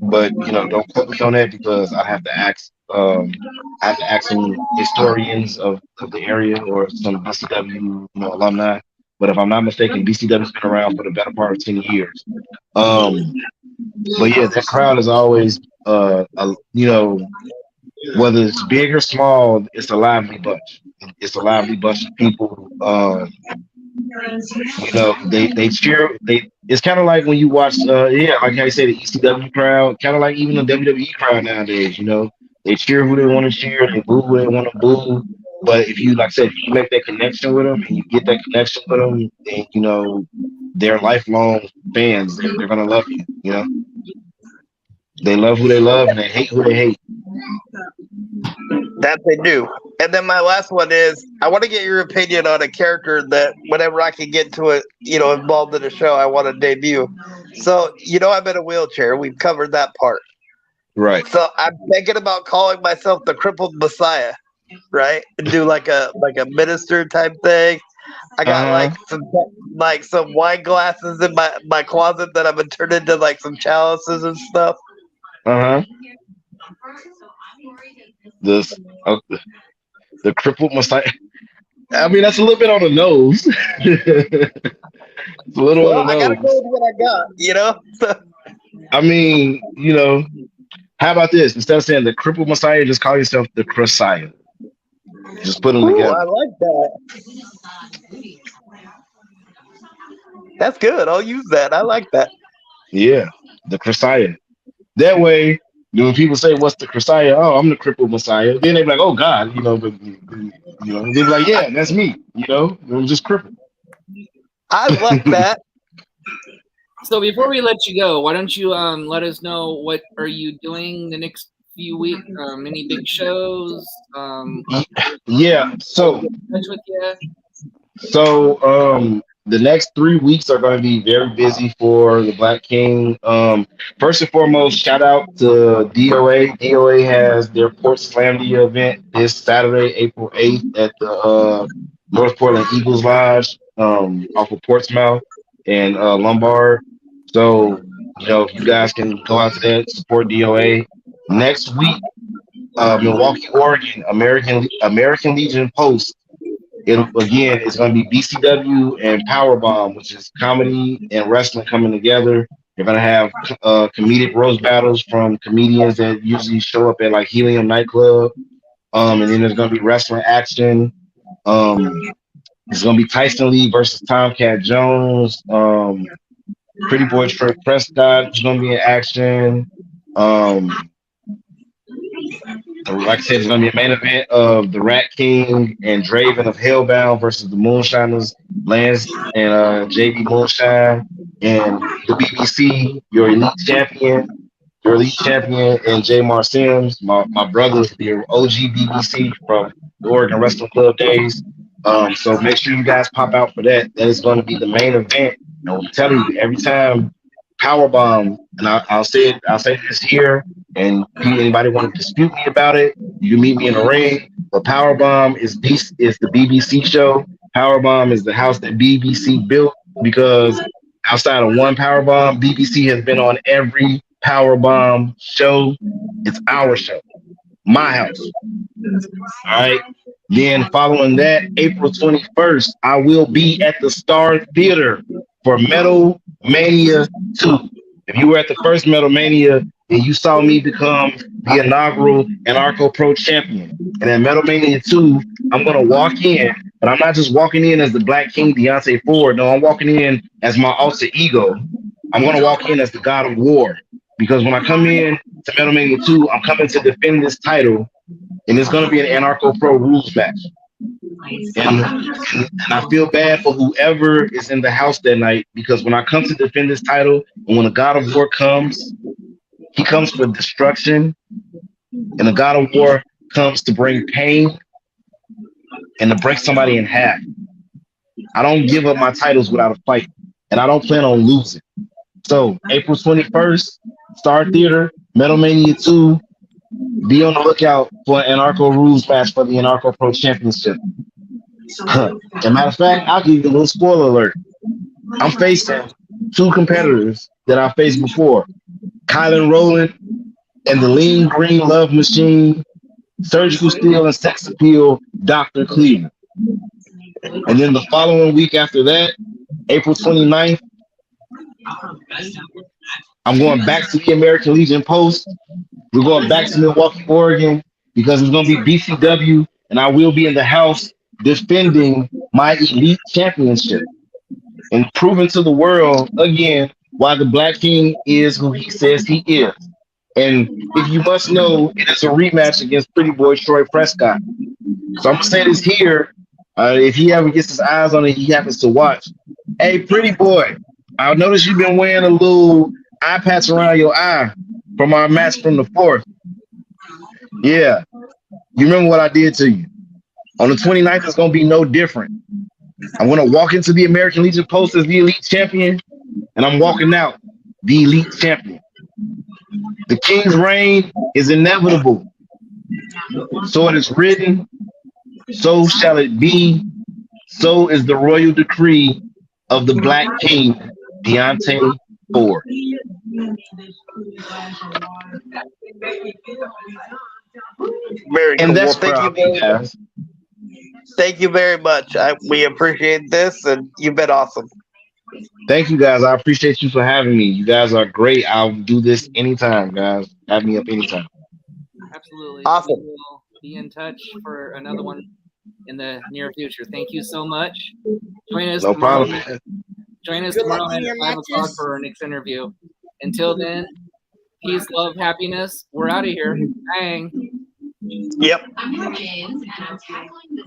But, don't quote me on that because I have to ask some historians of the area or some BCW, alumni. But if I'm not mistaken, BCW's been around for the better part of 10 years. But yeah, that crowd is always, whether it's big or small, it's a lively bunch. It's a lively bunch of people. They cheer. It's kind of like when you watch, like I say, the ECW crowd, kind of like even the WWE crowd nowadays. They cheer who they want to cheer, they boo who they want to boo. But if you, like I said, if you make that connection with them and you get that connection with them, then they're lifelong fans. They're gonna love you. They love who they love and they hate who they hate. That they do. And then my last one is I want to get your opinion on a character that whenever I can get to it, involved in a show, I want to debut. So, I'm in a wheelchair. We've covered that part. Right. So I'm thinking about calling myself the crippled Messiah, right? And do like a minister type thing. I got some wine glasses in my closet that I'm gonna turn into like some chalices and stuff. This the crippled Messiah. I mean, that's a little bit on the nose. It's a little on the I gotta nose. go with what I got, So, I mean, how about this? Instead of saying the crippled Messiah, just call yourself the Chrisiah. Just put them together. I like that. That's good. I'll use that. I like that. Yeah, the Chrisiah. That way, when people say, "What's the Chrisiah?" Oh, I'm the crippled Messiah. Then they be like, "Oh God," but they be like, "Yeah, that's me." I'm just crippled. I like that. So before we let you go, why don't you let us know what are you doing the next few weeks? Any big shows? Yeah. So touch with you. So the next 3 weeks are going to be very busy for the Black King. First and foremost, shout out to DOA. DOA has their Port Slamdy event this Saturday, April 8th at the North Portland Eagles Lodge off of Portsmouth and Lombard. So, if you guys can go out to that, support DOA. Next week, Milwaukee, Oregon, American Legion Post. It's going to be BCW and Powerbomb, which is comedy and wrestling coming together. They're going to have comedic roast battles from comedians that usually show up at like Helium nightclub. And then there's going to be wrestling action. It's going to be Tyson Lee versus Tomcat Jones. Pretty Boy Trey Prescott is going to be in action. Like I said, it's going to be a main event of the Rat King and Draven of Hellbound versus the Moonshiners, Lance and JB Moonshine, and the BBC, your elite champion, and Jamar Sims, my brother, the OG BBC from the Oregon Wrestling Club days. So make sure you guys pop out for that. That is going to be the main event. And I'm telling you, every time Powerbomb, and I'll say this here, and if anybody want to dispute me about it, you can meet me in the ring. But Powerbomb is the BBC show. Powerbomb is the house that BBC built, because outside of one Powerbomb, BBC has been on every Powerbomb show. It's our show, my house. All right. Then following that, April 21st, I will be at the Star Theater for Metal Mania 2. If you were at the first Metal Mania and you saw me become the inaugural Anarcho Pro champion, and at Metal Mania 2, I'm going to walk in, but I'm not just walking in as the Black King Deonte Ford. No, I'm walking in as my alter ego. I'm going to walk in as the God of War, because when I come in to Metal Mania 2, I'm coming to defend this title, and it's going to be an Anarcho Pro rules match. And I feel bad for whoever is in the house that night, because when I come to defend this title, and when the God of War comes, he comes for destruction, and the God of War comes to bring pain and to break somebody in half. I don't give up my titles without a fight, and I don't plan on losing. So April 21st, Star Theater, Metal Mania 2. Be on the lookout for an Anarcho Rules match for the Anarcho Pro Championship. As a matter of fact, I'll give you a little spoiler alert. I'm facing two competitors that I faced before, Kylan Rowland and the Lean Green Love Machine, Surgical Steel and Sex Appeal, Dr. Cleveland. And then the following week after that, April 29th, I'm going back to the American Legion Post. We're going back to Milwaukee, Oregon, because it's going to be BCW, and I will be in the house defending my elite championship and proving to the world again why the Black King is who he says he is. And if you must know, it is a rematch against Pretty Boy Troy Prescott. So I'm gonna say this here. If he ever gets his eyes on it, he happens to watch. Hey, Pretty Boy, I noticed you've been wearing a little eye patch around your eye from our match from the 4th. Yeah, you remember what I did to you. On the 29th, it's gonna be no different. I'm gonna walk into the American Legion Post as the elite champion, and I'm walking out the elite champion. The King's reign is inevitable. So it is written, so shall it be. So is the royal decree of the Black King, Deonte Ford. Very cool. And that's Well, thank you guys. Thank you very much. We appreciate this, and you've been awesome. Thank you guys. I appreciate you for having me. You guys are great. I'll do this anytime, guys. Have me up anytime. Absolutely. Awesome. We will be in touch for another one in the near future. Thank you so much. Join us No tomorrow. problem. Join us Good tomorrow luck night in at your 5 o'clock matches. for our next interview. Until then, peace, love, happiness. We're out of here. Bang. Yep. I'm James, and I'm tackling this